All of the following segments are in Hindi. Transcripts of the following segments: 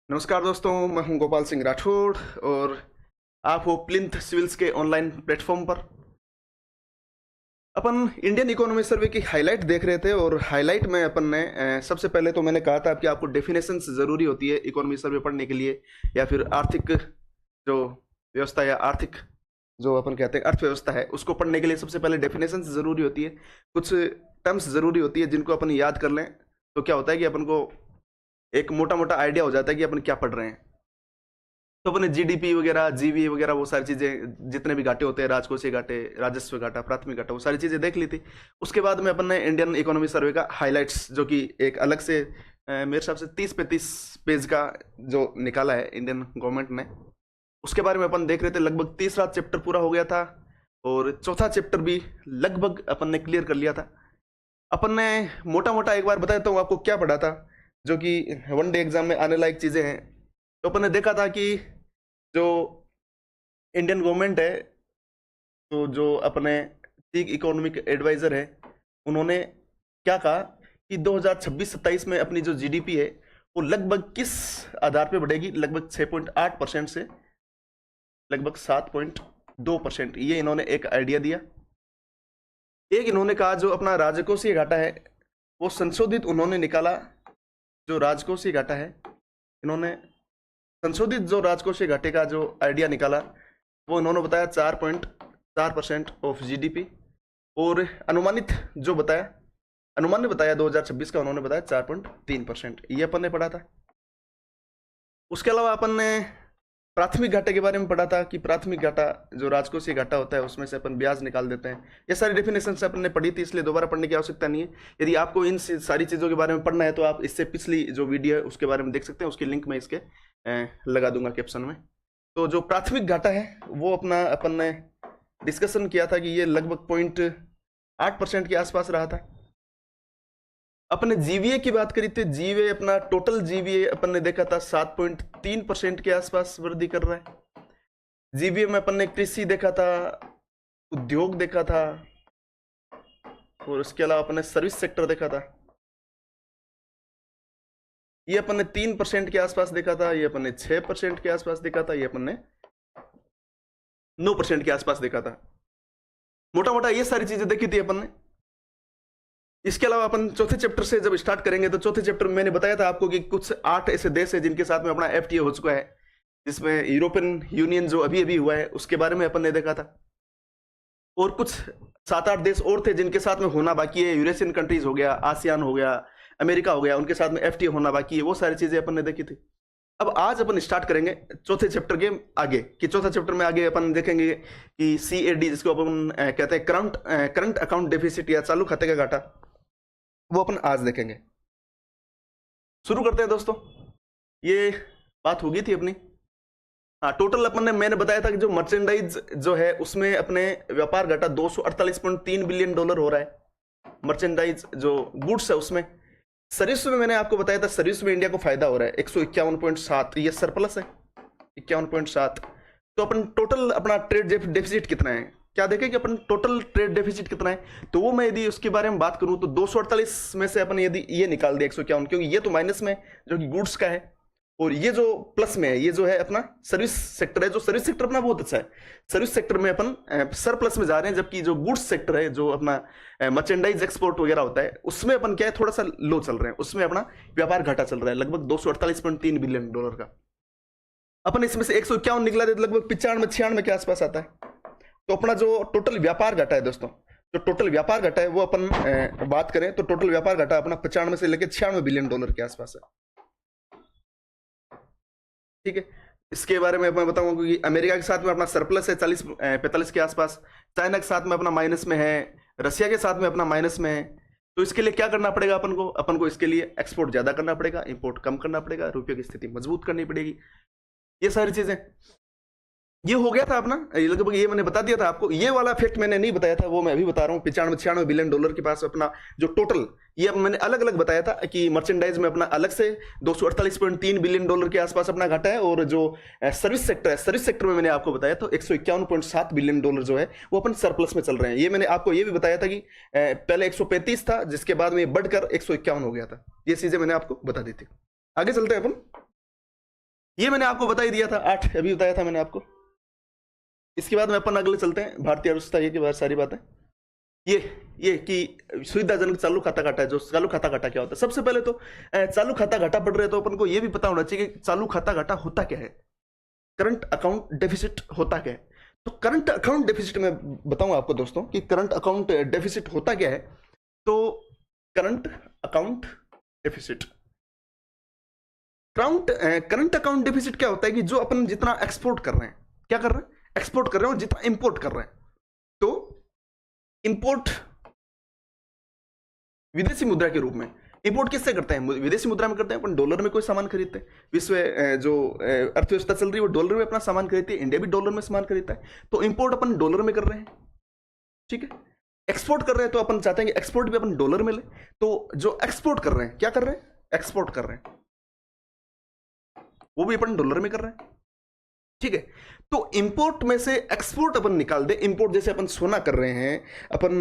नमस्कार दोस्तों, मैं हूं गोपाल सिंह राठौड़ और आप हो प्लिंथ सिविल्स के ऑनलाइन प्लेटफॉर्म पर। अपन इंडियन इकोनॉमी सर्वे की हाईलाइट देख रहे थे और हाईलाइट में अपन ने सबसे पहले तो मैंने कहा था कि आपको डेफिनेशंस ज़रूरी होती है इकोनॉमी सर्वे पढ़ने के लिए, या फिर आर्थिक जो व्यवस्था या आर्थिक जो अपन कहते हैं अर्थव्यवस्था है उसको पढ़ने के लिए सबसे पहले डेफिनेशंस ज़रूरी होती है। कुछ टर्म्स ज़रूरी होती है जिनको अपन याद कर लें तो क्या होता है कि अपन को एक मोटा मोटा आइडिया हो जाता है कि अपन क्या पढ़ रहे हैं। तो अपने जीडीपी वगैरह, जीवी वगैरह, वो सारी चीजें, जितने भी घाटे होते हैं, राजकोषीय घाटे, राजस्व घाटा, प्राथमिक घाटा, वो सारी चीजें देख ली थी। उसके बाद में अपन ने इंडियन इकोनॉमी सर्वे का हाइलाइट्स, जो कि एक अलग से मेरे हिसाब से 30-35 पेज का जो निकाला है इंडियन गवर्नमेंट ने, उसके बारे में अपन देख रहे थे। लगभग तीसरा चैप्टर पूरा हो गया था और चौथा चैप्टर भी लगभग अपन ने क्लियर कर लिया था। अपन ने मोटा मोटा एक बार बताता हूँ आपको क्या पढ़ा था, जो कि वन डे एग्जाम में आने लायक चीजें हैं। तो अपन ने देखा था कि जो इंडियन गवर्नमेंट है, तो जो अपने चीफ इकोनॉमिक एडवाइजर है, उन्होंने क्या कहा कि 2026-27 में अपनी जो जीडीपी है वो लगभग किस आधार पे बढ़ेगी, लगभग 6.8% से लगभग 7.2%। ये इन्होंने एक आइडिया दिया। एक इन्होंने कहा जो अपना राजकोषीय घाटा है वो संशोधित उन्होंने निकाला। जो राजकोषीय घाटा है, इन्होंने संशोधित जो राजकोषीय घाटे का जो आइडिया निकाला वो इन्होंने बताया 4.4% ऑफ जीडीपी। और अनुमानित जो बताया, अनुमान ने बताया 2026 का, उन्होंने बताया 4.3%। ये अपन ने पढ़ा था। उसके अलावा अपन ने प्राथमिक घाटे के बारे में पढ़ा था कि प्राथमिक घाटा जो राजकोषीय घाटा होता है उसमें से अपन ब्याज निकाल देते हैं। ये सारी डेफिनेशन से अपन ने पढ़ी थी, इसलिए दोबारा पढ़ने की आवश्यकता नहीं है। यदि आपको इन सारी चीज़ों के बारे में पढ़ना है तो आप इससे पिछली जो वीडियो है उसके बारे में देख सकते हैं। उसकी लिंक मैं इसके लगा दूंगा कैप्शन में। तो जो प्राथमिक घाटा है वो अपना अपन ने डिस्कशन किया था कि ये लगभग 0.8% के आसपास रहा था। अपने जीवीए की बात करी थी, जीवीए अपना टोटल जीवीए अपन ने देखा था 7.3% के आसपास वृद्धि कर रहा है। जीवीए में अपन ने कृषि देखा था, उद्योग देखा था, और उसके अलावा अपन ने सर्विस सेक्टर देखा था। ये अपन ने 3% के आसपास देखा था, ये अपन ने 6% के आसपास देखा था, ये अपन ने 9% के आसपास देखा था। मोटा मोटा ये सारी चीजें देखी थी अपन ने। इसके अलावा अपन चौथे चैप्टर से जब स्टार्ट करेंगे तो चौथे चैप्टर में मैंने बताया था आपको कि कुछ 8 ऐसे देश है जिनके साथ में अपना एफटीए हो चुका है, जिसमें यूरोपियन यूनियन जो अभी अभी हुआ है उसके बारे में अपन ने देखा था। और कुछ 7-8 देश और थे जिनके साथ में होना बाकी है। यूरेशियन कंट्रीज हो गया, आसियान हो गया, अमेरिका हो गया, उनके साथ में एफटीए होना बाकी है। वो सारी चीजें अपन ने देखी थी। अब आज अपन स्टार्ट करेंगे चौथे चैप्टर के आगे, कि चौथा चैप्टर में आगे अपन देखेंगे कि सीएडी, जिसको अपन कहते हैं करंट अकाउंट डेफिसिट या चालू खाते का घाटा, वो अपन आज देखेंगे। शुरू करते हैं दोस्तों। ये बात होगी थी अपनी। हाँ, टोटल अपन ने, मैंने बताया था कि जो मर्चेंडाइज जो है उसमें अपने व्यापार घाटा $248.3 बिलियन हो रहा है। मर्चेंडाइज जो गुड्स है उसमें। सर्विस में मैंने आपको बताया था, सर्विस में इंडिया को फायदा हो रहा है 151.7, ये सरप्लस है 51.7। तो अपन टोटल अपना ट्रेड डेफिसिट कितना है, क्या देखें कि अपन टोटल ट्रेड डेफिसिट कितना है। तो वो मैं यदि उसके बारे में बात करूं तो 248 में से अपन यदि ये निकाल दिया 151, क्योंकि ये तो माइनस में जो कि गुड्स का है, और ये जो प्लस में है ये जो है अपना सर्विस सेक्टर है। जो सर्विस सेक्टर अपना बहुत अच्छा है, सर्विस सेक्टर में अपन सरप्लस में जा रहे हैं, जबकि जो गुड्स सेक्टर है, जो अपना मर्चेंडाइज एक्सपोर्ट वगैरह होता है, उसमें अपन क्या है, थोड़ा सा लो चल रहे हैं। उसमें अपना व्यापार घाटा चल रहा है लगभग $248.3 बिलियन का। अपन इसमें से 151 निकला दे तो लगभग 95-96 के आसपास आता है। तो अपना जो टोटल व्यापार घाटा है दोस्तों, जो टोटल व्यापार घाटा है वो अपन बात करें तो टोटल व्यापार घाटा अपना 95 से लेकर $96 बिलियन के आसपास है। ठीक है, इसके बारे में मैं बताऊंगा कि अमेरिका के साथ में अपना सरप्लस है 40-45 के आसपास, चाइना के साथ में अपना माइनस में है, रशिया के साथ में अपना माइनस में है। तो इसके लिए क्या करना पड़ेगा अपन को इसके लिए एक्सपोर्ट ज्यादा करना पड़ेगा, इंपोर्ट कम करना पड़ेगा, रुपये की स्थिति मजबूत करनी पड़ेगी। ये सारी चीजें, ये हो गया था अपना लगभग, ये मैंने बता दिया था आपको। ये वाला फैक्ट मैंने नहीं बताया था, वो मैं अभी बता रहा हूँ। 95-96 बिलियन डॉलर के पास अपना जो टोटल, ये मैंने अलग अलग बताया था कि मर्चेंडाइज में अपना अलग से $248.3 बिलियन के आसपास अपना घाटा है, और जो सर्विस सेक्टर है, सर्विस सेक्टर में मैंने आपको बताया तो $151.7 बिलियन जो है वो अपन सरप्लस में चल रहे हैं। ये मैंने आपको ये भी बताया था कि पहले 135 था, जिसके बाद में बढ़कर 151 हो गया था। ये चीजें मैंने आपको बता दी थी। आगे चलते हैं अपन। ये मैंने आपको बता ही दिया था, 8 अभी बताया था मैंने आपको। इसके बाद में अपन अगले चलते हैं, भारतीय अर्थव्यवस्था ये के बाद सारी बातें। ये कि सुविधाजनक चालू खाता घाटा है। जो चालू खाता घाटा क्या होता है, सबसे पहले तो चालू खाता घाटा पढ़ रहे तो अपन को ये भी पता होना चाहिए कि चालू खाता घाटा होता क्या है, करंट अकाउंट डेफिसिट होता क्या है। तो करंट अकाउंट डेफिसिट में बताऊं आपको दोस्तों कि करंट अकाउंट डेफिसिट होता क्या है। तो current account deficit, current account deficit क्या होता है कि जो अपन जितना एक्सपोर्ट कर रहे हैं, क्या कर रहे हैं, एक्सपोर्ट कर रहे हैं, और जितना इंपोर्ट कर रहे हैं। तो इंपोर्ट विदेशी मुद्रा के रूप में, इंपोर्ट किससे करते हैं, विदेशी मुद्रा में करते हैं। अपन डॉलर में कोई सामान खरीदते हैं, विश्व जो अर्थव्यवस्था चल रही है वो डॉलर में अपना सामान खरीदती है, इंडिया भी डॉलर में सामान खरीदता है। तो इंपोर्ट अपन डॉलर में कर रहे हैं, ठीक है। एक्सपोर्ट कर रहे हैं तो अपन चाहते हैं कि एक्सपोर्ट भी अपन डॉलर में ले। तो जो एक्सपोर्ट कर रहे हैं, क्या कर रहे हैं, एक्सपोर्ट कर रहे हैं, वो भी अपन डॉलर में कर रहे हैं, ठीक है। तो इंपोर्ट में से एक्सपोर्ट अपन निकाल दे। इंपोर्ट जैसे अपन सोना कर रहे हैं, अपन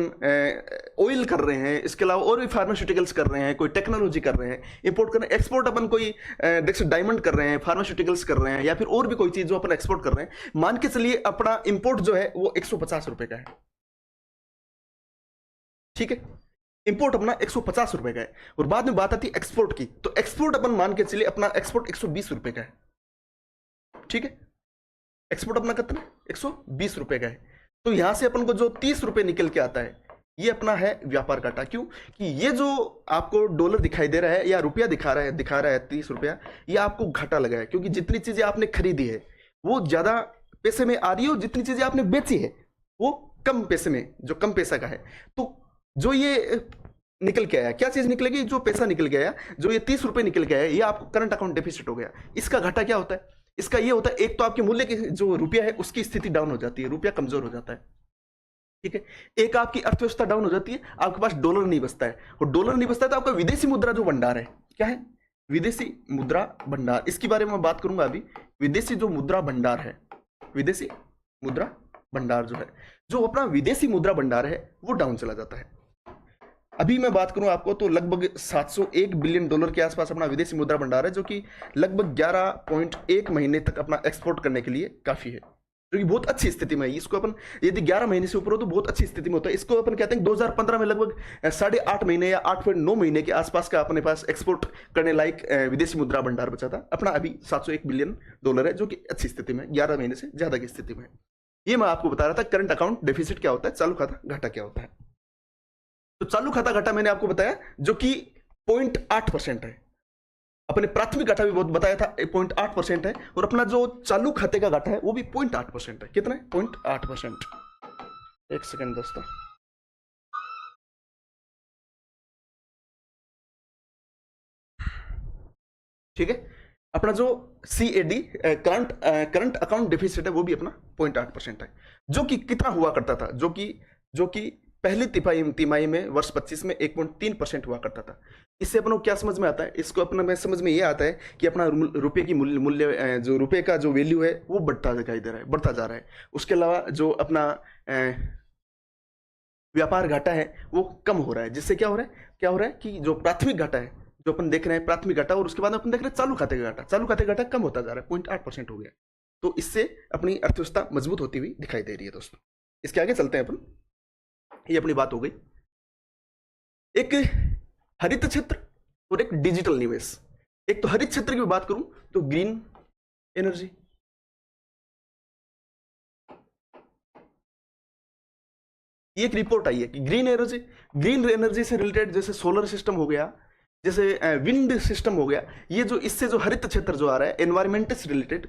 ऑयल कर रहे हैं, इसके अलावा और भी फार्मास्यूटिकल्स कर रहे हैं, कोई टेक्नोलॉजी कर रहे हैं, इंपोर्ट कर रहे हैं। एक्सपोर्ट अपन कोई देखिए डायमंड कर रहे हैं, फार्मास्यूटिकल्स कर रहे हैं, या फिर और भी कोई चीज जो अपन एक्सपोर्ट कर रहे हैं। मान के चलिए अपना इंपोर्ट जो है वो 150 रुपए का है, ठीक है। इंपोर्ट अपना 150 रुपए का है, और बाद में बात आती है एक्सपोर्ट की। तो एक्सपोर्ट अपन मान के चलिए अपना एक्सपोर्ट 120 रुपए का है, ठीक है। एक्सपोर्ट अपना कितना, 120 रुपए का है। तो यहां से अपन को जो 30 रुपए निकल के आता है, ये अपना है व्यापार घाटा। क्यों कि ये जो आपको डॉलर दिखाई दे रहा है या रुपया दिखा रहा है 30 रुपया, ये आपको घाटा लगा है, क्योंकि जितनी चीजें आपने खरीदी है वो ज्यादा पैसे में आ रही है, और जितनी चीजें आपने बेची है वो कम पैसे में, जो कम पैसा का है। तो जो ये निकल के आया, क्या चीज निकलेगी, जो पैसा निकल के आया, जो ये 30 रुपए निकल के आया, ये आपको करंट अकाउंट डेफिसिट हो गया। इसका घाटा क्या होता है, इसका ये होता है, एक तो आपके मूल्य की जो रुपया है उसकी स्थिति डाउन हो जाती है, रुपया कमजोर हो जाता है, ठीक है। एक आपकी अर्थव्यवस्था डाउन हो जाती है, आपके पास डॉलर नहीं बचता है, और डॉलर नहीं बचता है तो आपका विदेशी मुद्रा जो भंडार है, क्या है, विदेशी मुद्रा भंडार। इसके बारे में बात करूंगा अभी। विदेशी जो मुद्रा भंडार है, विदेशी मुद्रा भंडार जो है, जो अपना विदेशी मुद्रा भंडार है वो डाउन चला जाता है। अभी मैं बात करूं आपको तो लगभग 701 बिलियन डॉलर के आसपास अपना विदेशी मुद्रा भंडार है, जो कि लगभग 11.1 महीने तक अपना एक्सपोर्ट करने के लिए काफी है, जो कि बहुत अच्छी स्थिति में है। इसको अपन यदि 11 महीने से ऊपर हो तो बहुत अच्छी स्थिति में होता है। इसको अपन कहते हैं 2015 में लगभग 8.5 महीने या 8.9 महीने के आसपास का अपने पास एक्सपोर्ट करने लायक विदेशी मुद्रा भंडार बचा था अपना। अभी 701 बिलियन डॉलर है, जो कि अच्छी स्थिति में, 11 महीने से ज्यादा की स्थिति में। ये मैं आपको बता रहा था करंट अकाउंट डेफिसिट क्या होता है, चालू खाता घाटा क्या होता है। तो चालू खाता घाटा मैंने आपको बताया जो कि 0.8% है। अपने प्राथमिक घाटा भी बहुत बताया था 0.8% है, और अपना जो चालू खाते का घाटा है वो भी 0.8% है। कितना है, 0.8%। एक सेकंड दोस्तों, ठीक है। अपना जो CAD करंट अकाउंट डेफिसिट है वो भी अपना 0.8% है, जो कि कितना हुआ करता था, जो कि पहली तिमाही में वर्ष 25 में 1.3% हुआ करता था। इससे अपनों क्या समझ में आता है, इसको अपना में समझ में ये आता है कि अपना रुपये की मूल्य जो रुपये का जो वैल्यू है वो बढ़ता दिखाई दे रहा है, बढ़ता जा रहा है। उसके अलावा जो अपना व्यापार घाटा है वो कम हो रहा है, जिससे क्या हो रहा है कि जो प्राथमिक घाटा है, जो अपन देख रहे हैं प्राथमिक घाटा, और उसके बाद अपन देख रहे हैं चालू खाते का घाटा, चालू खाते का घाटा कम होता जा रहा है, 0.8% हो गया। तो इससे अपनी अर्थव्यवस्था मजबूत होती हुई दिखाई दे रही है दोस्तों। इसके आगे चलते हैं अपन, ये अपनी बात हो गई। एक हरित क्षेत्र और एक डिजिटल निवेश। एक तो हरित क्षेत्र की बात करूं तो ग्रीन एनर्जी, एक रिपोर्ट आई है कि ग्रीन एनर्जी से रिलेटेड, जैसे सोलर सिस्टम हो गया, जैसे विंड सिस्टम हो गया, ये जो इससे जो हरित क्षेत्र जो आ रहा है, एनवायरमेंट से रिलेटेड,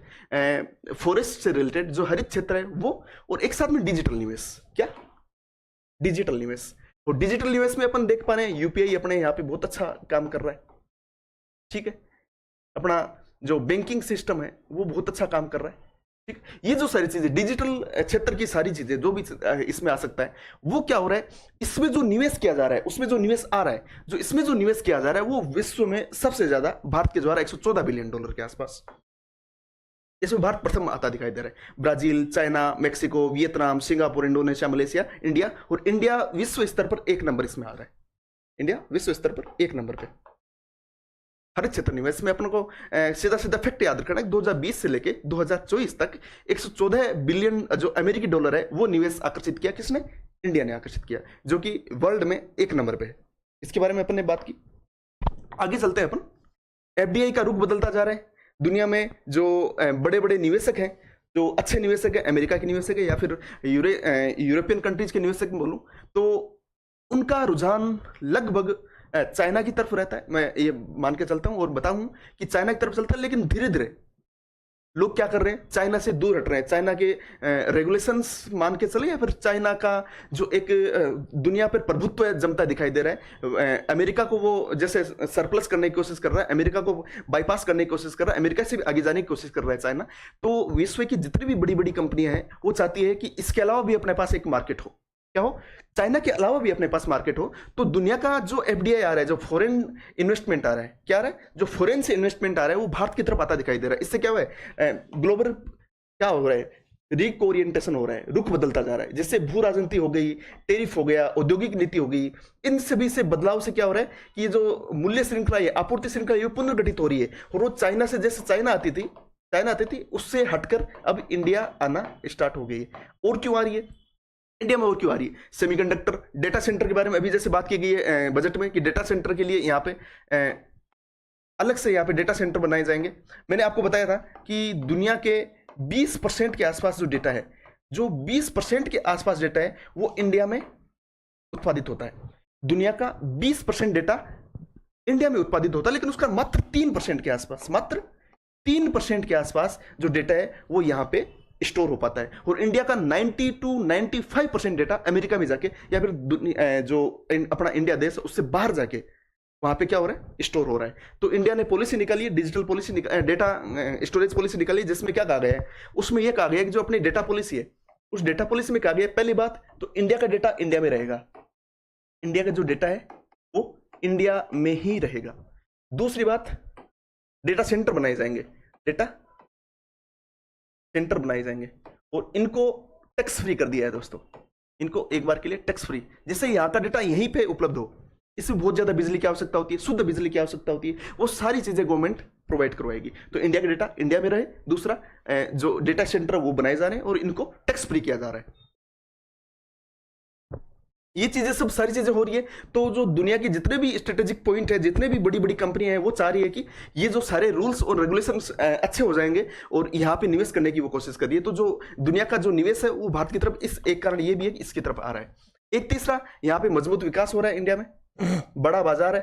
फॉरेस्ट से रिलेटेड जो हरित क्षेत्र है वो, और एक साथ में डिजिटल निवेश। क्या, डिजिटल निवेश। और डिजिटल निवेश में अपन देख पा रहे हैं यूपीआई अपने यहाँ पे बहुत अच्छा काम कर रहा है, ठीक है। अपना जो बैंकिंग सिस्टम है वो बहुत अच्छा काम कर रहा है, ठीक। ये जो सारी चीजें डिजिटल क्षेत्र की सारी चीजें जो भी इसमें आ सकता है, वो क्या हो रहा है, इसमें जो निवेश किया जा रहा है, उसमें जो निवेश आ रहा है, जो इसमें जो निवेश किया जा रहा है वो विश्व में सबसे ज्यादा भारत के द्वारा 114 बिलियन डॉलर के आसपास, इसमें भारत प्रथम आता दिखाई दे रहा है। Brazil, China, Mexico, Vietnam, Singapore, Indonesia, Malaysia, India, और इंडिया विश्व स्तर पर 1 नंबर इसमें आ रहा है। इंडिया विश्व स्तर पर 1 नंबर पे। हर क्षेत्र निवेश में अपन को सीधा सीधा फैक्ट याद रखना है, 2020 से लेके 2024 तक 114 बिलियन जो अमेरिकी डॉलर है वो निवेश आकर्षित किया। किसने? इंडिया ने आकर्षित किया, जो कि वर्ल्ड में 1 नंबर पे है। इसके बारे में अपन ने बात की। आगे चलते हैं अपन। एफडीआई का रुख बदलता जा रहा है। दुनिया में जो बड़े बड़े निवेशक हैं, जो अच्छे निवेशक है, अमेरिका के निवेशक है या फिर यूरोपियन कंट्रीज के निवेशक बोलूं, तो उनका रुझान लगभग चाइना की तरफ रहता है। मैं ये मान के चलता हूं और बताऊं कि चाइना की तरफ चलता है, लेकिन धीरे धीरे लोग क्या कर रहे हैं, चाइना से दूर हट रहे हैं। चाइना के रेगुलेशंस मान के चले या फिर चाइना का जो एक दुनिया पर प्रभुत्व जमता दिखाई दे रहा है। अमेरिका को वो जैसे सरप्लस करने की कोशिश कर रहा है, अमेरिका को बाईपास करने की कोशिश कर रहा है, अमेरिका से भी आगे जाने की कोशिश कर रहा है चाइना। तो विश्व की जितनी भी बड़ी बड़ी कंपनियां हैं वो चाहती है कि इसके अलावा भी अपने पास एक मार्केट हो। क्या हो? चाइना के अलावा भी अपने पास मार्केट हो। तो दुनिया का जो एफडीआई आ रहा है, जो फॉरेन इन्वेस्टमेंट आ रहा है, क्या आ रहा है? जो फॉरेन से इन्वेस्टमेंट आ रहा है वो भारत की तरफ आता दिखाई दे रहा है। इससे क्या हुआ है, ग्लोबल क्या हो रहा है, रिकोरिएंटेशन हो रहा है, रुख बदलता जा रहा है। जैसे भू राजनीति हो गई, टेरिफ हो गया, औद्योगिक नीति हो गई, इन सभी से बदलाव से क्या हो रहा है कि ये जो मूल्य श्रृंखला है, आपूर्ति श्रृंखला ये पुनर्गठित हो रही है। और वो चाइना से, जैसे चाइना आती थी उससे हटकर अब इंडिया आना स्टार्ट हो गई है। और क्यों आ रही है इंडिया में? और क्यों आ रही है? सेमीकंडक्टर, डेटा सेंटर के बारे में अभी जैसे बात की गई है बजट में कि डेटा सेंटर के लिए यहाँ पे अलग से यहाँ पे डेटा सेंटर बनाए जाएंगे। मैंने आपको बताया था कि दुनिया के 20% के आसपास जो डेटा है, जो 20% के आसपास डेटा है वो इंडिया में उत्पादित होता है। दुनिया का 20% डेटा इंडिया में उत्पादित होता है, लेकिन उसका मात्र 3% के आसपास, मात्र 3% के आसपास जो डेटा है वो यहाँ पे स्टोर हो पाता है। और इंडिया का 90 to 95% डेटा अमेरिका में जाके या फिर जो अपना इंडिया देश उससे बाहर जाके वहां पे क्या हो रहा है, स्टोर हो रहा है। तो इंडिया ने पॉलिसी निकाली है, digital policy, data storage policy निकाली है, जिसमें क्या कहा गया है, उसमें यह कहा गया है कि जो अपनी डेटा पॉलिसी है, उस डेटा पॉलिसी में कहा गया है, पहली बात तो इंडिया का डेटा इंडिया में रहेगा, इंडिया का जो डेटा है वो इंडिया में ही रहेगा। दूसरी बात, डेटा सेंटर बनाए जाएंगे, डेटा सेंटर बनाए जाएंगे और इनको टैक्स फ्री कर दिया है दोस्तों, इनको एक बार के लिए टैक्स फ्री, जिससे यहाँ का डेटा यहीं पे उपलब्ध हो। इसमें बहुत ज्यादा बिजली की आवश्यकता होती है, शुद्ध बिजली की आवश्यकता होती है, वो सारी चीजें गवर्नमेंट प्रोवाइड करवाएगी। तो इंडिया का डेटा इंडिया में रहे। दूसरा, जो डेटा सेंटर वो बनाए जा रहे हैं और इनको टैक्स फ्री किया जा रहा है। ये चीजें सब सारी चीजें हो रही है। तो जो दुनिया के जितने भी स्ट्रेटेजिक पॉइंट है, जितने भी बड़ी बड़ी कंपनियां हैं, वो चाह रही है कि ये जो सारे रूल्स और रेगुलेशंस अच्छे हो जाएंगे और यहाँ पे निवेश करने की वो कोशिश कर रही है। तो जो दुनिया का जो निवेश है वो भारत की तरफ, इस एक कारण ये भी है कि इसकी तरफ आ रहा है। एक तीसरा, यहाँ पे मजबूत विकास हो रहा है, इंडिया में बड़ा बाजार है,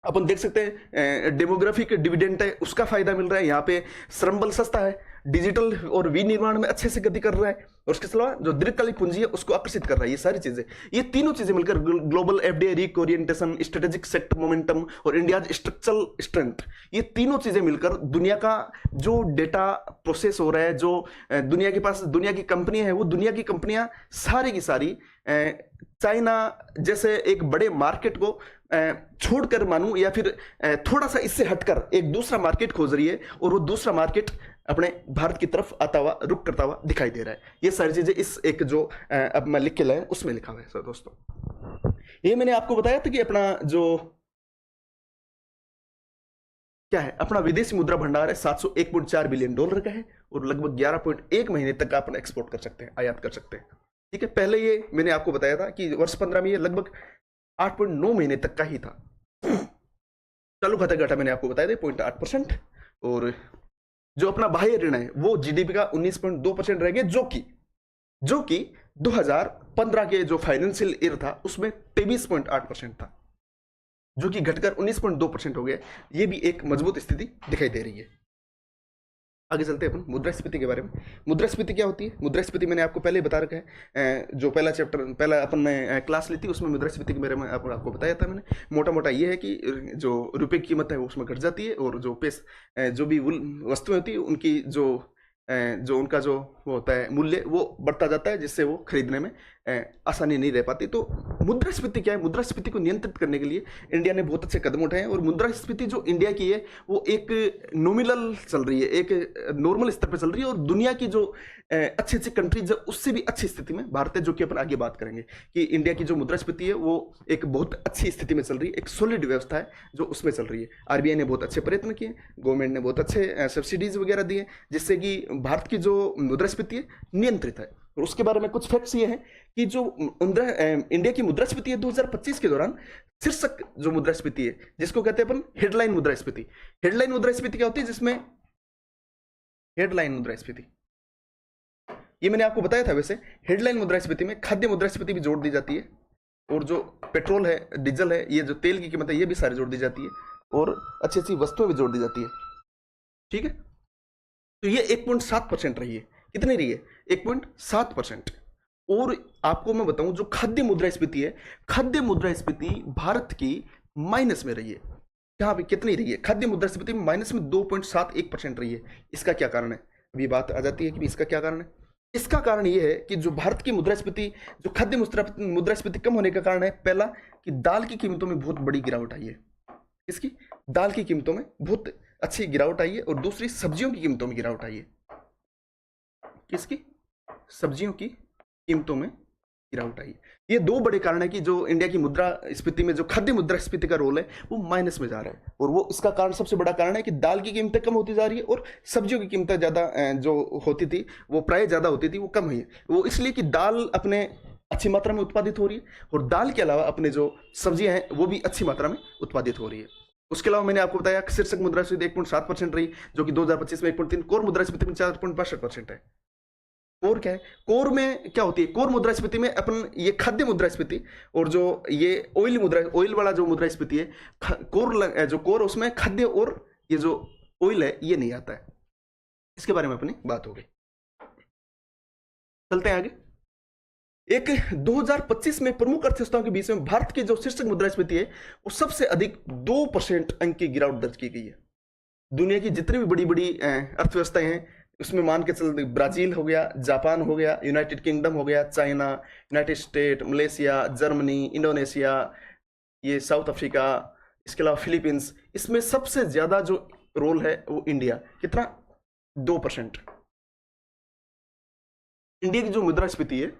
अपन देख सकते हैं डेमोग्राफिक डिविडेंड है, उसका फायदा मिल रहा है। यहाँ पे श्रम बल सस्ता है, डिजिटल और विनिर्माण में अच्छे से गति कर रहा है, और उसके अलावा जो दीर्घकालिक पूंजी है उसको आकर्षित कर रहा है। ये सारी चीजें, ये तीनों चीजें मिलकर global FDI, reorientation, strategic sector momentum और इंडिया स्ट्रक्चरल स्ट्रेंथ, ये तीनों चीजें मिलकर दुनिया का जो डेटा प्रोसेस हो रहा है, जो दुनिया के पास दुनिया की कंपनियां हैं, वो दुनिया की कंपनियां सारी की सारी चाइना जैसे एक बड़े मार्केट को छोड़कर मानूं या फिर थोड़ा सा इससे हटकर एक दूसरा मार्केट खोज रही है, और वो दूसरा मार्केट अपने भारत की तरफ आता हुआ, रुक करता हुआ दिखाई दे रहा है। ये सारी चीजें इस एक जो अब मैं लिख के लाया उसमें लिखा हुआ है सर दोस्तों। ये मैंने आपको बताया था कि अपना जो क्या है, अपना विदेशी मुद्रा भंडार है 701.4 बिलियन डॉलर का है, और लगभग 11.1 महीने तक अपन एक्सपोर्ट कर सकते हैं, आयात कर सकते हैं। ठीक है, पहले ये मैंने आपको बताया था कि वर्ष 15 में ये लगभग 8.9 महीने तक का ही था। चालू खाता घाटा मैंने आपको बताया था 0.8%, और जो अपना बाह्य ऋण है वो जीडीपी का 19.2% रह गया, जो कि 2015 के जो फाइनेंशियल ईयर था उसमें 23.8% था, जो कि घटकर 19.2% हो गया। ये भी एक मजबूत स्थिति दिखाई दे रही है। आगे चलते हैं अपन मुद्रास्फीति के बारे में। मुद्रास्फीति क्या होती है? मुद्रास्फीति मैंने आपको पहले ही बता रखा है, जो पहला चैप्टर पहला अपन ने क्लास ली थी उसमें मुद्रास्फीति के बारे में आपको बताया था मैंने। मोटा मोटा ये है कि जो रुपए की कीमत है वो उसमें घट जाती है, और जो जो भी वस्तुएं होती है उनकी जो उनका जो होता है मूल्य वो बढ़ता जाता है, जिससे वो खरीदने में आसानी नहीं रह पाती। तो मुद्रास्फीति क्या है? मुद्रास्फीति को नियंत्रित करने के लिए इंडिया ने बहुत अच्छे कदम उठाए हैं, और मुद्रास्फीति जो इंडिया की है वो एक नॉमिनल चल रही है, एक नॉर्मल स्तर पर चल रही है, और दुनिया की जो अच्छी अच्छी कंट्रीज है उससे भी अच्छी स्थिति में भारत है, जो कि अपन आगे बात करेंगे कि इंडिया की जो मुद्रास्फीति है वो एक बहुत अच्छी स्थिति में चल रही है, एक सॉलिड व्यवस्था है जो उसमें चल रही है। आरबीआई ने बहुत अच्छे प्रयत्न किए, गवर्नमेंट ने बहुत अच्छे सब्सिडीज वगैरह दिए, जिससे कि भारत की जो मुद्रास्फीति है नियंत्रित है। और उसके बारे में कुछ फैक्ट्स ये हैं कि जो इंडिया की मुद्रास्फीति है 2025 के दौरान, शीर्षक जो मुद्रास्फीति है जिसको कहते हैं अपन हेडलाइन मुद्रास्फीति। हेडलाइन मुद्रास्फीति क्या होती है? जिसमें हेडलाइन मुद्रास्फीति, ये मैंने आपको बताया था। वैसे हेडलाइन मुद्रास्फीति में खाद्य मुद्रास्फीति भी जोड़ दी जाती है, और जो पेट्रोल है, डीजल है, ये जो तेल की कीमत है, ये भी सारी जोड़ दी जाती है, और अच्छी अच्छी वस्तुएं भी जोड़ दी जाती है। ठीक है, तो ये 1.7% रही है। कितनी रही है? 1.7%। और आपको मैं बताऊं, जो खाद्य मुद्रास्फीति है, खाद्य मुद्रास्फीति भारत की माइनस में रही है। यहाँ पे कितनी रही है? खाद्य मुद्रास्फीति माइनस में 2.71% रही है। इसका क्या कारण है? अभी बात आ जाती है कि इसका क्या कारण है। इसका कारण यह है कि जो भारत की मुद्रास्फीति, जो खाद्य मुद्रास्फीति कम होने का कारण है, पहला कि दाल की कीमतों में बहुत बड़ी गिरावट आई है। इसकी दाल की कीमतों में बहुत अच्छी गिरावट आई है, और दूसरी सब्जियों की कीमतों में गिरावट आई है। किसकी? सब्जियों की कीमतों में गिरावट आई है। ये दो बड़े कारण है कि जो इंडिया की मुद्रास्फीति में जो खाद्य मुद्रास्फीति का रोल है वो माइनस में जा रहा है, और वो इसका कारण, सबसे बड़ा कारण है कि दाल की कीमतें कम होती जा रही है, और सब्जियों की कीमतें ज्यादा जो होती थी, वो प्राय ज्यादा होती थी, वो कम हुई है। वो इसलिए कि दाल अपने अच्छी मात्रा में उत्पादित हो रही है, और दाल के अलावा अपने जो सब्जियां हैं वो भी अच्छी मात्रा में उत्पादित हो रही है। उसके अलावा मैंने आपको बताया शीर्षक मुद्रास्फीति 1.7% रही, जो कि 2025 में 1.3, कोर मुद्रास्फीति में 4.62% है। कोर क्या है? कोर में क्या होती है? कोर मुद्रास्फीति में अपन ये खाद्य मुद्रास्फीति और जो ये ऑयल वाला जो मुद्रास्फीति है, जो कोर उसमें खाद्य और ये जो ऑयल है ये नहीं आता है। इसके बारे में अपनी बात हो गई। चलते हैं आगे। एक 2025 में प्रमुख अर्थव्यवस्थाओं के बीच में भारत की जो शीर्षक मुद्रास्फीति है वो सबसे अधिक 2% अंक की गिरावट दर्ज की गई है। दुनिया की जितनी भी बड़ी बड़ी अर्थव्यवस्थाएं हैं उसमें मान के चलते ब्राजील हो गया, जापान हो गया, यूनाइटेड किंगडम हो गया, China, United state, Malaysia, Germany, Indonesia, ये साउथ अफ्रीका, इसके अलावा फिलीपींस, इसमें सबसे ज्यादा जो रोल है वो इंडिया। कितना? 2%। इंडिया की जो मुद्रास्फीति है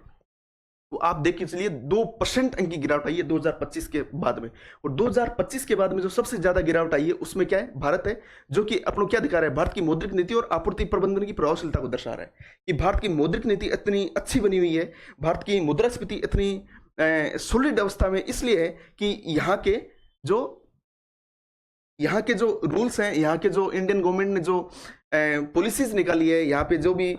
वो आप देख के चलिए 2% अंक की गिरावट आई है 2025 के बाद में। और 2025 के बाद में जो सबसे ज्यादा गिरावट आई है उसमें क्या है? भारत है, जो कि अपनों क्या दिखा रहा है? भारत की मौद्रिक नीति और आपूर्ति प्रबंधन की प्रभावशीलता को दर्शा रहा है कि भारत की मौद्रिक नीति इतनी अच्छी बनी हुई है, भारत की मुद्रास्फीति इतनी सॉलिड अवस्था में इसलिए है कि यहाँ के जो रूल्स हैं, यहाँ के जो इंडियन गवर्नमेंट ने जो पॉलिसीज निकाली है, यहाँ पे जो भी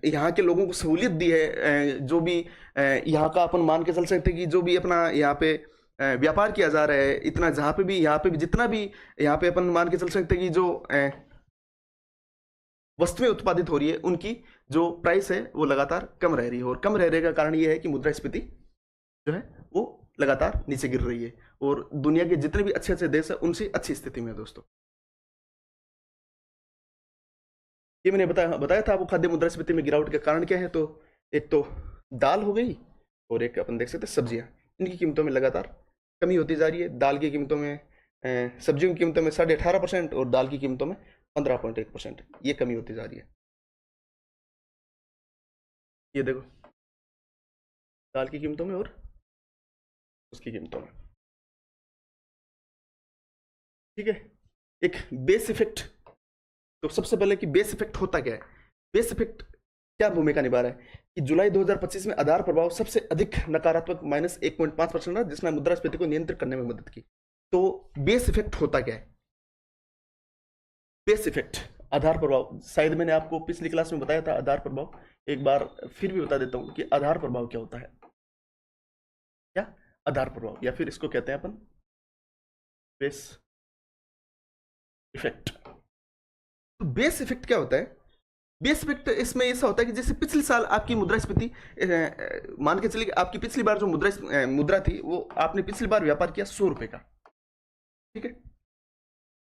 यहाँ के लोगों को सहूलियत दी है, जो भी यहाँ का अपन मान के चल सकते कि जो भी अपना यहाँ पे व्यापार किया जा रहा है, इतना जहाँ पे भी जितना भी यहाँ पे अपन मान के चल सकते कि जो वस्तुएं उत्पादित हो रही है उनकी जो प्राइस है वो लगातार कम रह रही है। और कम रहने का कारण ये है कि मुद्रास्फीति जो है वो लगातार नीचे गिर रही है, और दुनिया के जितने भी अच्छे अच्छे देश है उनसे अच्छी स्थिति में है दोस्तों। ये मैंने बताया था आपको खाद्य मुद्रास्फीति में गिरावट का कारण क्या है। तो एक तो दाल हो गई, और एक अपन देख सकते हैं सब्जियां, इनकी कीमतों में लगातार कमी होती जा रही है। दाल की कीमतों में, सब्जियों की कीमतों में 18.5% और दाल की कीमतों में 15.1% ये कमी होती जा रही है। ये देखो दाल की कीमतों में और उसकी कीमतों में। ठीक है, एक बेस इफेक्ट। तो सबसे पहले कि बेस इफेक्ट होता क्या है? बेस इफेक्ट क्या भूमिका निभा रहा है कि जुलाई 2025 में आधार प्रभाव सबसे अधिक नकारात्मक -1.5% रहा, जिसने मुद्रास्फीति को नियंत्रित करने में मदद की। तो बेस इफेक्ट होता क्या है? बेस इफेक्ट, आधार प्रभाव, शायद मैंने आपको पिछली क्लास में बताया था आधार प्रभाव, एक बार फिर भी बता देता हूं कि आधार प्रभाव क्या होता है। क्या? आधार प्रभाव, या फिर इसको कहते हैं अपन बेस इफेक्ट। तो बेस इफेक्ट क्या होता है? बेस इफेक्ट इसमें ऐसा होता है कि जैसे पिछले साल आपकी मुद्रास्फीति, मान के चलिए आपकी पिछली बार जो मुद्रा थी वो आपने पिछली बार व्यापार किया 100 रुपए का। ठीक है,